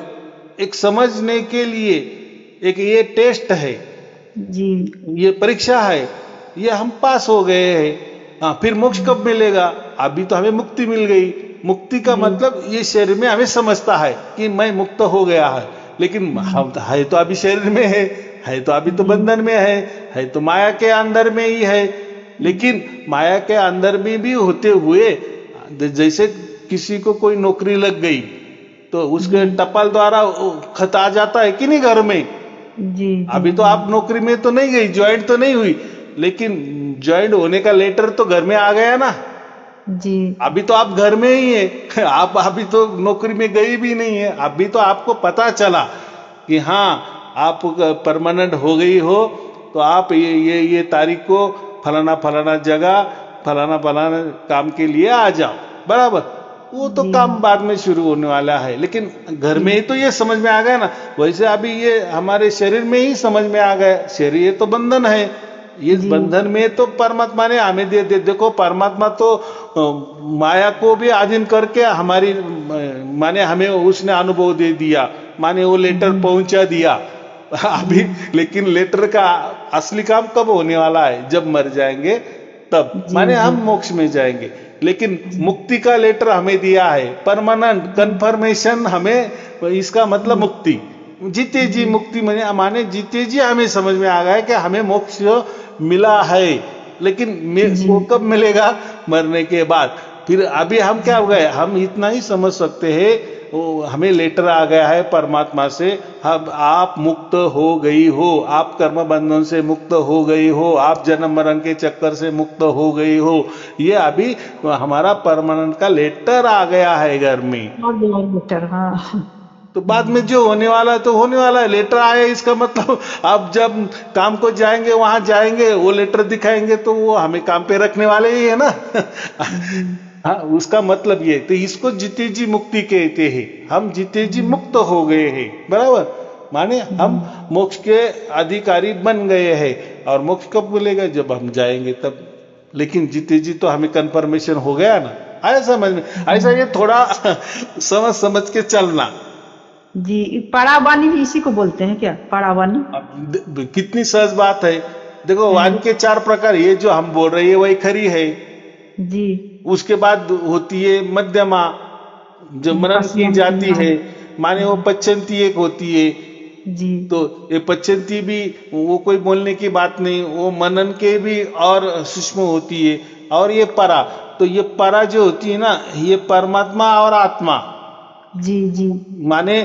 एक समझने के लिए एक ये टेस्ट है जी, ये परीक्षा है, ये हम पास हो गए हैं। हाँ, फिर मोक्ष कब मिलेगा? अभी तो हमें मुक्ति मिल गई। मुक्ति का मतलब ये शरीर में हमें समझता है कि मैं मुक्त हो गया है, लेकिन हम है तो अभी शरीर में है तो अभी तो बंधन में है तो माया के अंदर में ही है। लेकिन माया के अंदर में भी होते हुए जैसे किसी को कोई नौकरी लग गई तो उसके टपाल द्वारा खत आ जाता है कि नहीं घर में। जी, अभी तो आप नौकरी में तो नहीं गई, ज्वाइंट तो नहीं हुई, लेकिन ज्वाइंट होने का लेटर तो घर में आ गया ना जी। अभी तो आप घर में ही है, आप अभी तो नौकरी में गई भी नहीं है। अभी तो आपको पता चला कि हाँ आप परमानेंट हो गई हो, तो आप ये तारीख को फलाना फलाना जगह फलाना फलाना काम के लिए आ जाओ, बराबर। वो तो काम बाद में शुरू होने वाला है, लेकिन घर में ही तो ये समझ में आ गया ना। वैसे अभी ये हमारे शरीर में ही समझ में आ गया। शरीर ये तो बंधन है, ये बंधन में तो परमात्मा ने हमें दे देखो, परमात्मा तो माया को भी अधीन करके हमारी माने हमें उसने अनुभव दे दिया, माने वो लेटर पहुंचा दिया अभी। लेकिन लेटर का असली काम कब होने वाला है? जब मर जाएंगे तब, माने हम मोक्ष में जाएंगे। लेकिन मुक्ति का लेटर हमें दिया है, परमानेंट कंफर्मेशन हमें, इसका मतलब मुक्ति। जीते जी मुक्ति माने जीते जी हमें समझ में आ गया कि हमें मोक्ष मिला है। लेकिन वो कब मिलेगा? मरने के बाद। फिर अभी हम क्या हो गए, हम इतना ही समझ सकते हैं, हमें लेटर आ गया है परमात्मा से, अब आप मुक्त हो गई हो, आप कर्म बंधन से मुक्त हो गई हो, आप जन्म मरण के चक्कर से मुक्त हो गई हो। ये अभी हमारा परमानेंट का लेटर आ गया है घर में। लेटर, हाँ। तो बाद में जो होने वाला है तो होने वाला है। लेटर आया इसका मतलब आप जब काम को जाएंगे, वहां जाएंगे, वो लेटर दिखाएंगे तो वो हमें काम पे रखने वाले ही है ना हाँ, उसका मतलब ये। तो इसको जीते जी मुक्ति कहते हैं। हम जीते जी मुक्त हो गए हैं, बराबर। माने हम मोक्ष के अधिकारी बन गए हैं। और मोक्ष कब मिलेगा? जब हम जाएंगे तब। लेकिन जीते जी तो हमें कंफर्मेशन हो गया ना। आया समझ में? ऐसा ये थोड़ा समझ के चलना जी। परावानी भी इसी को बोलते हैं क्या? परावानी कितनी सहज बात है। देखो वाणी के 4 प्रकार, ये जो हम बोल रहे हैं वही खरी है जी। उसके बाद होती है मध्यमा, जो मनन की जाती है, माने वो पच्चंती एक होती है जी। तो ये पच्चंती भी वो कोई बोलने की बात नहीं, वो मनन के भी और सूक्ष्म होती है। और ये परा, तो ये परा जो होती है ना, ये परमात्मा और आत्मा जी जी। माने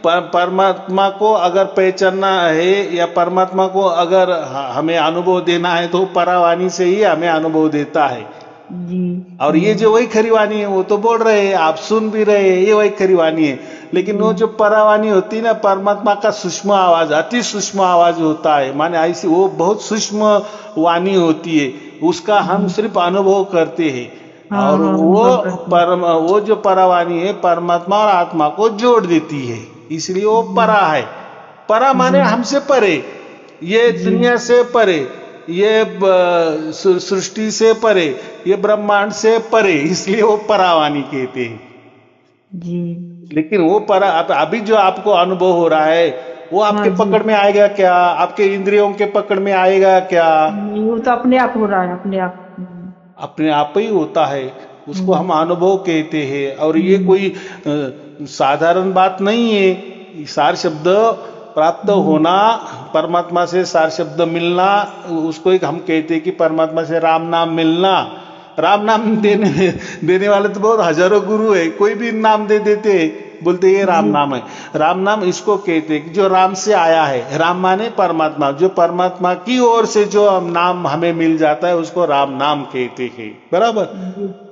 परमात्मा को अगर पहचानना है या परमात्मा को अगर हमें अनुभव देना है तो परावाणी से ही हमें अनुभव देता है जी। और ये जो वही खरी वाणी है वो तो बोल रहे हैं, आप सुन भी रहे हैं, ये वही खरी वाणी है। लेकिन वो जो परावाणी होती है ना, परमात्मा का सूक्ष्म आवाज, अति सूक्ष्म आवाज होता है, माने ऐसी वो बहुत सूक्ष्म वाणी होती है, उसका हम सिर्फ अनुभव करते हैं। और वो जो परावाणी है परमात्मा और आत्मा को जोड़ देती है, इसलिए वो परा है। परा माने हमसे परे, ये दुनिया से परे, ये सृष्टि से परे, ये ब्रह्मांड से परे, इसलिए वो परावाणी कहते हैं जी। लेकिन वो परा अभी जो आपको अनुभव हो रहा है वो आपके पकड़ में आएगा क्या? आपके इंद्रियों के पकड़ में आएगा क्या? वो तो अपने आप हो रहा है, अपने आप ही होता है, उसको हम अनुभव कहते हैं। और ये कोई साधारण बात नहीं है। सार शब्द प्राप्त होना, परमात्मा से सार शब्द मिलना, उसको एक हम कहते हैं कि परमात्मा से राम नाम मिलना। राम नाम देने वाले तो बहुत हजारों गुरु है, कोई भी नाम दे देते हैं। बोलते ये राम नाम है। राम नाम इसको कहते हैं जो राम से आया है। राम माने परमात्मा, जो परमात्मा की ओर से जो नाम हमें मिल जाता है उसको राम नाम कहते हैं, बराबर।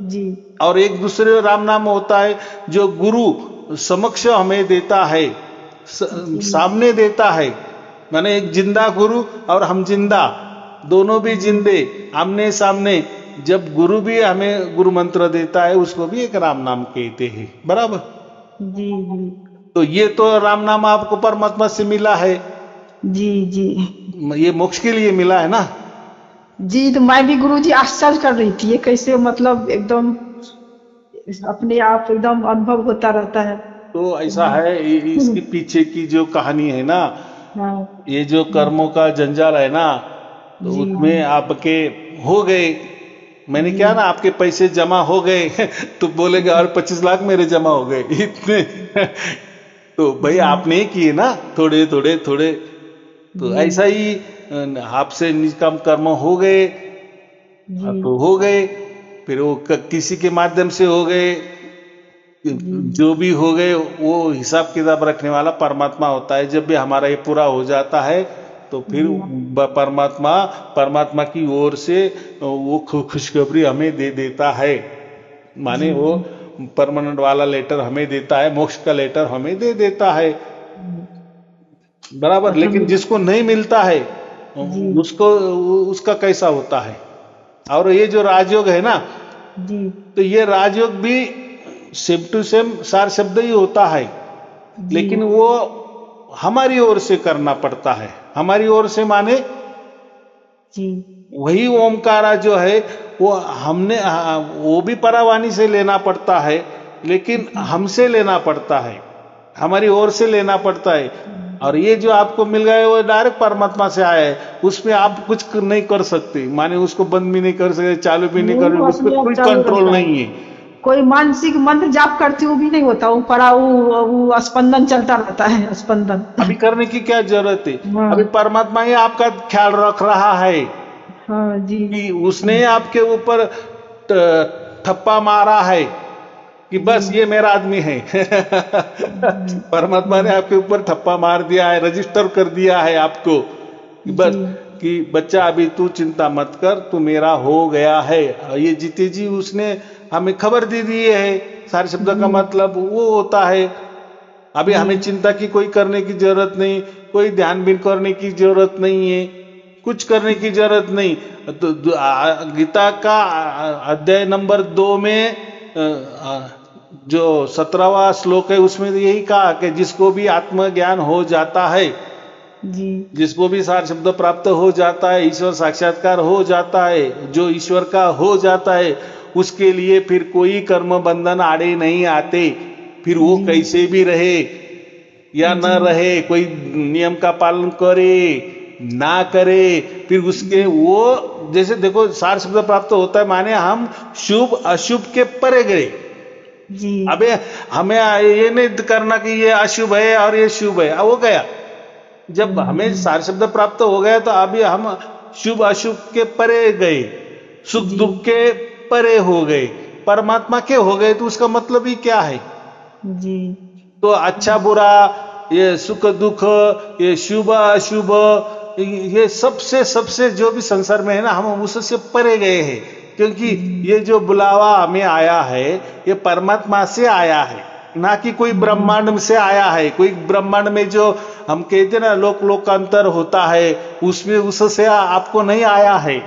जी। और एक दूसरे राम नाम होता है जो गुरु समक्ष हमें देता है, सामने देता है, माने एक जिंदा गुरु और हम जिंदा, दोनों भी जिंदे आमने सामने। जब गुरु भी हमें गुरु मंत्र देता है उसको भी एक राम नाम कहते हैं, बराबर। जी जी। तो ये तो राम नाम आपको परमात्मा से मिला है। जी जी। ये मोक्ष के लिए मिला है ना। जी, तो मैं भी गुरुजी आश्चर्य कर रही थी, ये कैसे मतलब एकदम अपने आप एकदम अनुभव होता रहता है। तो ऐसा है, इसके पीछे की जो कहानी है ना, हाँ ये जो कर्मों का जंजाल है ना, तो जी उसमें आपके हो गए, मैंने क्या ना आपके पैसे जमा हो गए तो बोलेंगे और 25 लाख मेरे जमा हो गए इतने तो भाई आपने ही किए ना, थोड़े थोड़े थोड़े। तो ऐसा ही आपसे निष्काम कर्म हो गए तो हो गए, फिर वो किसी के माध्यम से हो गए, जो भी हो गए वो हिसाब किताब रखने वाला परमात्मा होता है। जब भी हमारा ये पूरा हो जाता है तो फिर परमात्मा की ओर से वो खुशखबरी हमें दे देता है, माने वो परमानेंट वाला लेटर हमें देता है, मोक्ष का लेटर हमें दे देता है, बराबर। लेकिन जिसको नहीं मिलता है उसको उसका कैसा होता है। और ये जो राजयोग है ना, तो ये राजयोग भी सेम टू सेम सार शब्द ही होता है, लेकिन वो हमारी ओर से करना पड़ता है। हमारी ओर से माने वही ओमकारा जो है वो हमने, वो भी परावाणी से लेना पड़ता है, लेकिन हमसे लेना पड़ता है, हमारी ओर से लेना पड़ता है। और ये जो आपको मिल गया है वो डायरेक्ट परमात्मा से आया है, उसमें आप कुछ नहीं कर सकते, माने उसको बंद भी नहीं कर सकते, चालू भी नहीं कर सकते, उस पर कोई कंट्रोल नहीं है। कोई मानसिक मंत्र जाप करती वो भी नहीं होता, वो पड़ा वो स्पंदन चलता रहता है, स्पंदन। अभी करने की क्या जरूरत है, अभी परमात्मा ही आपका ख्याल रख रहा है। हाँ जी। कि उसने आपके ऊपर ठप्पा मारा है कि बस ये मेरा आदमी है परमात्मा ने आपके ऊपर ठप्पा मार दिया है, रजिस्टर कर दिया है आपको कि बस कि बच्चा अभी तू चिंता मत कर, तू मेरा हो गया है। ये जीते जी उसने हमें खबर दे दी है, सारे शब्द का मतलब वो होता है। अभी हमें चिंता की कोई करने की जरूरत नहीं, कोई ध्यान भी करने की जरूरत नहीं है, कुछ करने की जरूरत नहीं। तो गीता का अध्याय नंबर 2 में जो 17वां श्लोक है उसमें यही कहा कि जिसको भी आत्मज्ञान हो जाता है, जिसको भी सार शब्द प्राप्त हो जाता है, ईश्वर साक्षात्कार हो जाता है, जो ईश्वर का हो जाता है, उसके लिए फिर कोई कर्म बंधन आड़े नहीं आते। फिर वो कैसे भी रहे या न रहे, कोई नियम का पालन करे ना करे, फिर उसके वो जैसे देखो सार शब्द प्राप्त होता है माने हम शुभ अशुभ के परे गए। अबे हमें ये नहीं करना कि ये अशुभ है और ये शुभ है, वो गया। जब हमें सार शब्द प्राप्त हो गया तो अभी हम शुभ अशुभ के परे गए, सुख दुख के परे हो गए, परमात्मा के हो गए। तो उसका मतलब ही क्या है तो अच्छा बुरा, ये सुख दुख, ये शुभ अशुभ, ये सबसे सबसे जो भी संसार में है ना, हम उससे परे गए हैं। क्योंकि ये जो बुलावा हमें आया है ये परमात्मा से आया है, ना कि कोई ब्रह्मांड से आया है। कोई ब्रह्मांड में जो हम कहते ना लोक लोकांतर होता है, उसमें उससे आपको नहीं आया है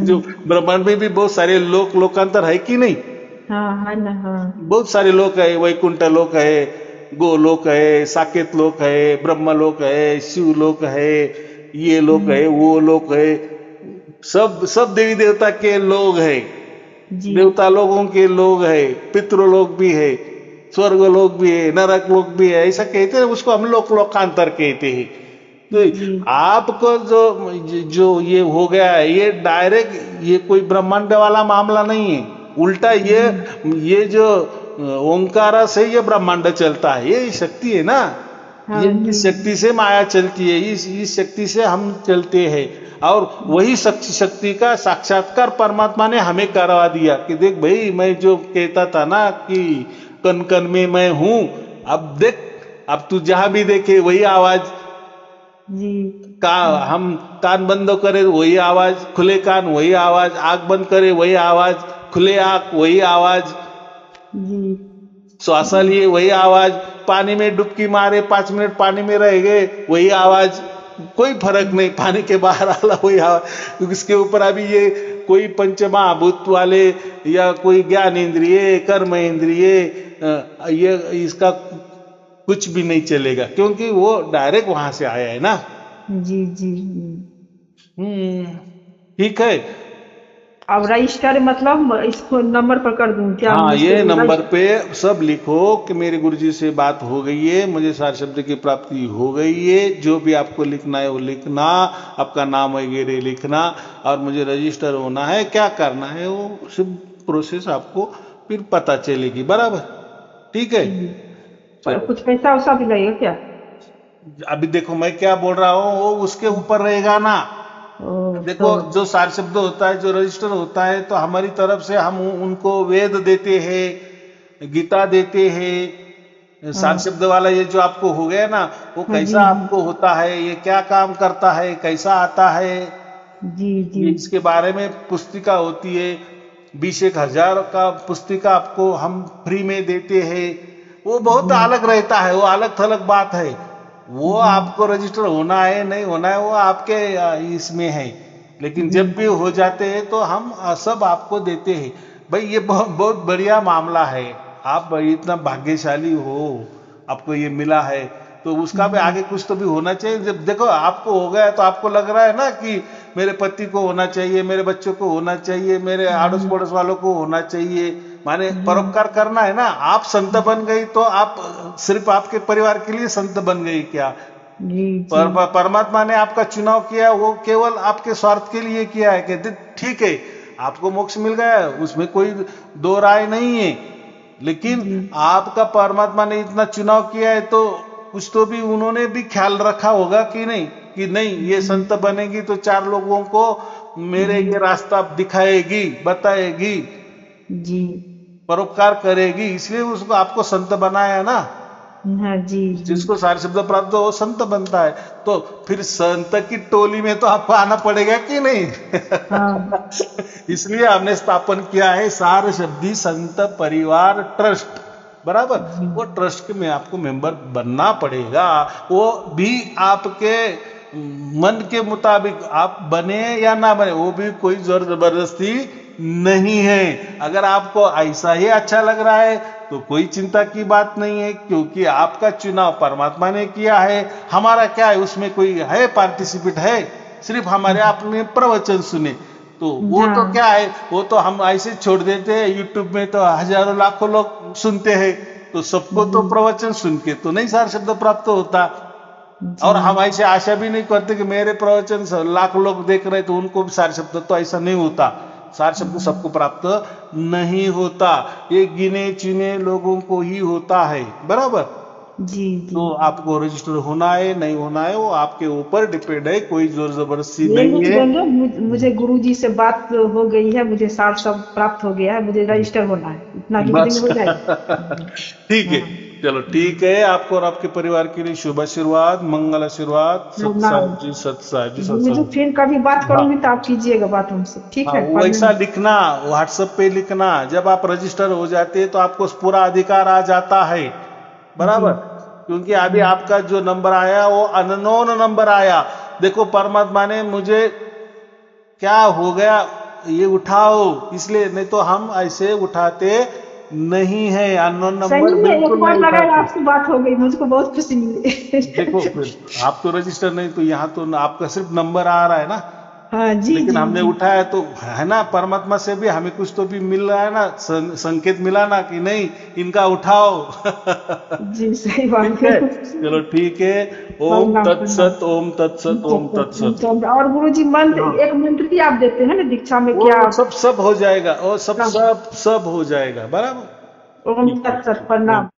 जो ब्रह्मांड में भी बहुत सारे लोक लोकांतर है कि नहीं? हाँ है ना। हाँ बहुत सारे लोक है, वैकुंठ लोक है, गोलोक है, साकेत लोक है, ब्रह्म लोक है, शिव लोक है, ये लोक है, वो लोक है, सब देवी देवता के लोग है, देवता लोगों के लोग है, पितृलोक भी है, स्वर्ग लोक भी है, नरक लोक भी है, ऐसा कहते हैं। उसको हम लोक लोकांतर कहते हैं। तो आपको जो ये हो गया है ये डायरेक्ट, ये कोई ब्रह्मांड वाला मामला नहीं है, उल्टा ये जो ओंकारा से ये ब्रह्मांड चलता है, ये शक्ति है ना। इस शक्ति से माया चलती है, इस शक्ति से हम चलते हैं। और वही शक्ति का साक्षात्कार परमात्मा ने हमें करवा दिया कि देख भाई, मैं जो कहता था ना कि कन कन में मैं हूं। अब देख, अब तू जहां भी देखे वही आवाज, जी का हम कान बंद करे वही आवाज, खुले कान वही आवाज, आंख बंद करे वही आवाज, खुले आंख वही आवाज, जी श्वासा लिए वही आवाज, पानी में डुबकी मारे 5 मिनट पानी में रह गए वही आवाज, कोई फर्क नहीं, पानी के बाहर आला वही आवाज। इसके ऊपर अभी ये कोई पंचमहाभूत वाले या कोई ज्ञान इंद्रिय, कर्म इंद्रिय, ये इसका कुछ भी नहीं चलेगा, क्योंकि वो डायरेक्ट वहां से आया है ना। जी जी। ठीक है। अब रजिस्टर मतलब इसको नंबर पर कर दूं क्या? हाँ, ये नंबर पे सब लिखो कि मेरे गुरुजी से बात हो गई है, मुझे सार शब्द की प्राप्ति हो गई है, जो भी आपको लिखना है वो लिखना, आपका नाम वगैरह लिखना, और मुझे रजिस्टर होना है, क्या करना है वो सब प्रोसेस आपको फिर पता चलेगी। बराबर, ठीक है। पर कुछ पैसा वैसा भी लगेगा क्या? अभी देखो मैं क्या बोल रहा हूँ वो उसके ऊपर रहेगा ना। देखो, जो सार शब्द होता है, जो रजिस्टर होता है, तो हमारी तरफ से हम उनको वेद देते हैं, गीता देते हैं। सार शब्द वाला ये जो आपको हो गया ना, वो कैसा आपको होता है, ये क्या काम करता है, कैसा आता है, जी जी, इसके बारे में पुस्तिका होती है। 20,000 का पुस्तिका आपको हम फ्री में देते हैं। वो बहुत अलग रहता है, वो अलग थलग बात है। वो आपको रजिस्टर होना है नहीं होना है वो आपके इसमें है, लेकिन जब भी हो जाते हैं तो हम सब आपको देते हैं। भाई ये बहुत बढ़िया मामला है, आप इतना भाग्यशाली हो, आपको ये मिला है, तो उसका भी आगे कुछ तो भी होना चाहिए। जब देखो आपको हो गया तो आपको लग रहा है ना कि मेरे पति को होना चाहिए, मेरे बच्चों को होना चाहिए, मेरे आड़ोस पड़ोस वालों को होना चाहिए, माने परोपकार करना है ना। आप संत बन गई तो आप सिर्फ आपके परिवार के लिए संत बन गई क्या? परमात्मा ने आपका चुनाव किया, वो केवल आपके स्वार्थ के लिए किया है कि ठीक है आपको मोक्ष मिल गया, उसमें कोई दो राय नहीं है, लेकिन आपका परमात्मा ने इतना चुनाव किया है तो कुछ तो भी उन्होंने भी ख्याल रखा होगा कि नहीं, कि नहीं ये संत बनेगी तो 4 लोगों को मेरे ये रास्ता दिखाएगी, बताएगी, जी परोपकार करेगी, इसलिए उसको आपको संत बनाया ना। हाँ जी, जिसको सारे शब्द प्राप्त हो वो संत बनता है। तो फिर संत की टोली में तो आपको आना पड़ेगा कि नहीं? हाँ। इसलिए हमने स्थापन किया है सार शब्दी संत परिवार ट्रस्ट। बराबर, वो ट्रस्ट में आपको मेंबर बनना पड़ेगा। वो भी आपके मन के मुताबिक आप बने या ना बने, वो भी कोई जोर जबरदस्ती नहीं है। अगर आपको ऐसा ही अच्छा लग रहा है तो कोई चिंता की बात नहीं है, क्योंकि आपका चुनाव परमात्मा ने किया है। हमारा क्या है, उसमें कोई है पार्टिसिपेट है? सिर्फ हमारे आपने प्रवचन सुने, तो वो तो क्या है, वो तो हम ऐसे छोड़ देते हैं। यूट्यूब में तो हजारों लाखों लोग सुनते हैं, तो सबको तो प्रवचन सुन के तो नहीं सार शब्द प्राप्त होता। और हम ऐसे आशा भी नहीं करते कि मेरे प्रवचन लाख लोग देख रहे तो उनको भी सार शब्द, तो ऐसा नहीं होता। सार शब्द सबको प्राप्त नहीं होता, ये गिने चुने लोगों को ही होता है। बराबर जी, जी। तो आपको रजिस्टर होना है नहीं होना है वो आपके ऊपर डिपेंड है, कोई जोर जबरदस्ती नहीं है। मुझे गुरुजी से बात हो गई है, मुझे सार शब्द प्राप्त हो गया है, मुझे रजिस्टर होना है, इतना लिख हो जाएगा। ठीक है, चलो ठीक है। आपको और आपके परिवार के लिए शुभ आशीर्वाद, मंगल आशीर्वाद, सत्साई जी, सत्साई जी, मुझे फिर कभी बात करूंगी तो आप कीजिएगा बात हमसे, ठीक है? वैसा लिखना, व्हाट्सएप पे लिखना। जब आप रजिस्टर हो जाते हैं तो आपको पूरा अधिकार आ जाता है। बराबर, क्योंकि अभी आपका जो नंबर आया वो अननोन नंबर आया। देखो परमात्मा ने मुझे क्या हो गया ये उठाओ, इसलिए, नहीं तो हम ऐसे उठाते नहीं है। अननोन नंबर बिल्कुल नहीं उठाते। आपसे बात हो गई, मुझको बहुत खुशी मिली। देखो फिर आप तो रजिस्टर नहीं, तो यहाँ तो आपका सिर्फ नंबर आ रहा है ना। हाँ जी, लेकिन जी, हमने उठाया तो है ना, परमात्मा से भी हमें कुछ तो भी मिल रहा है ना, संकेत मिला ना कि नहीं इनका उठाओ। जी सही बात है। चलो ठीक है। ओम तत्सत, ओम तत्सत, ओम तत्सत। और गुरुजी मंत्र, एक मंत्र भी आप देते हैं ना दीक्षा में, क्या सब हो जाएगा, और सब हो जाएगा। बराबर, ओम तत्सत, प्रणाम।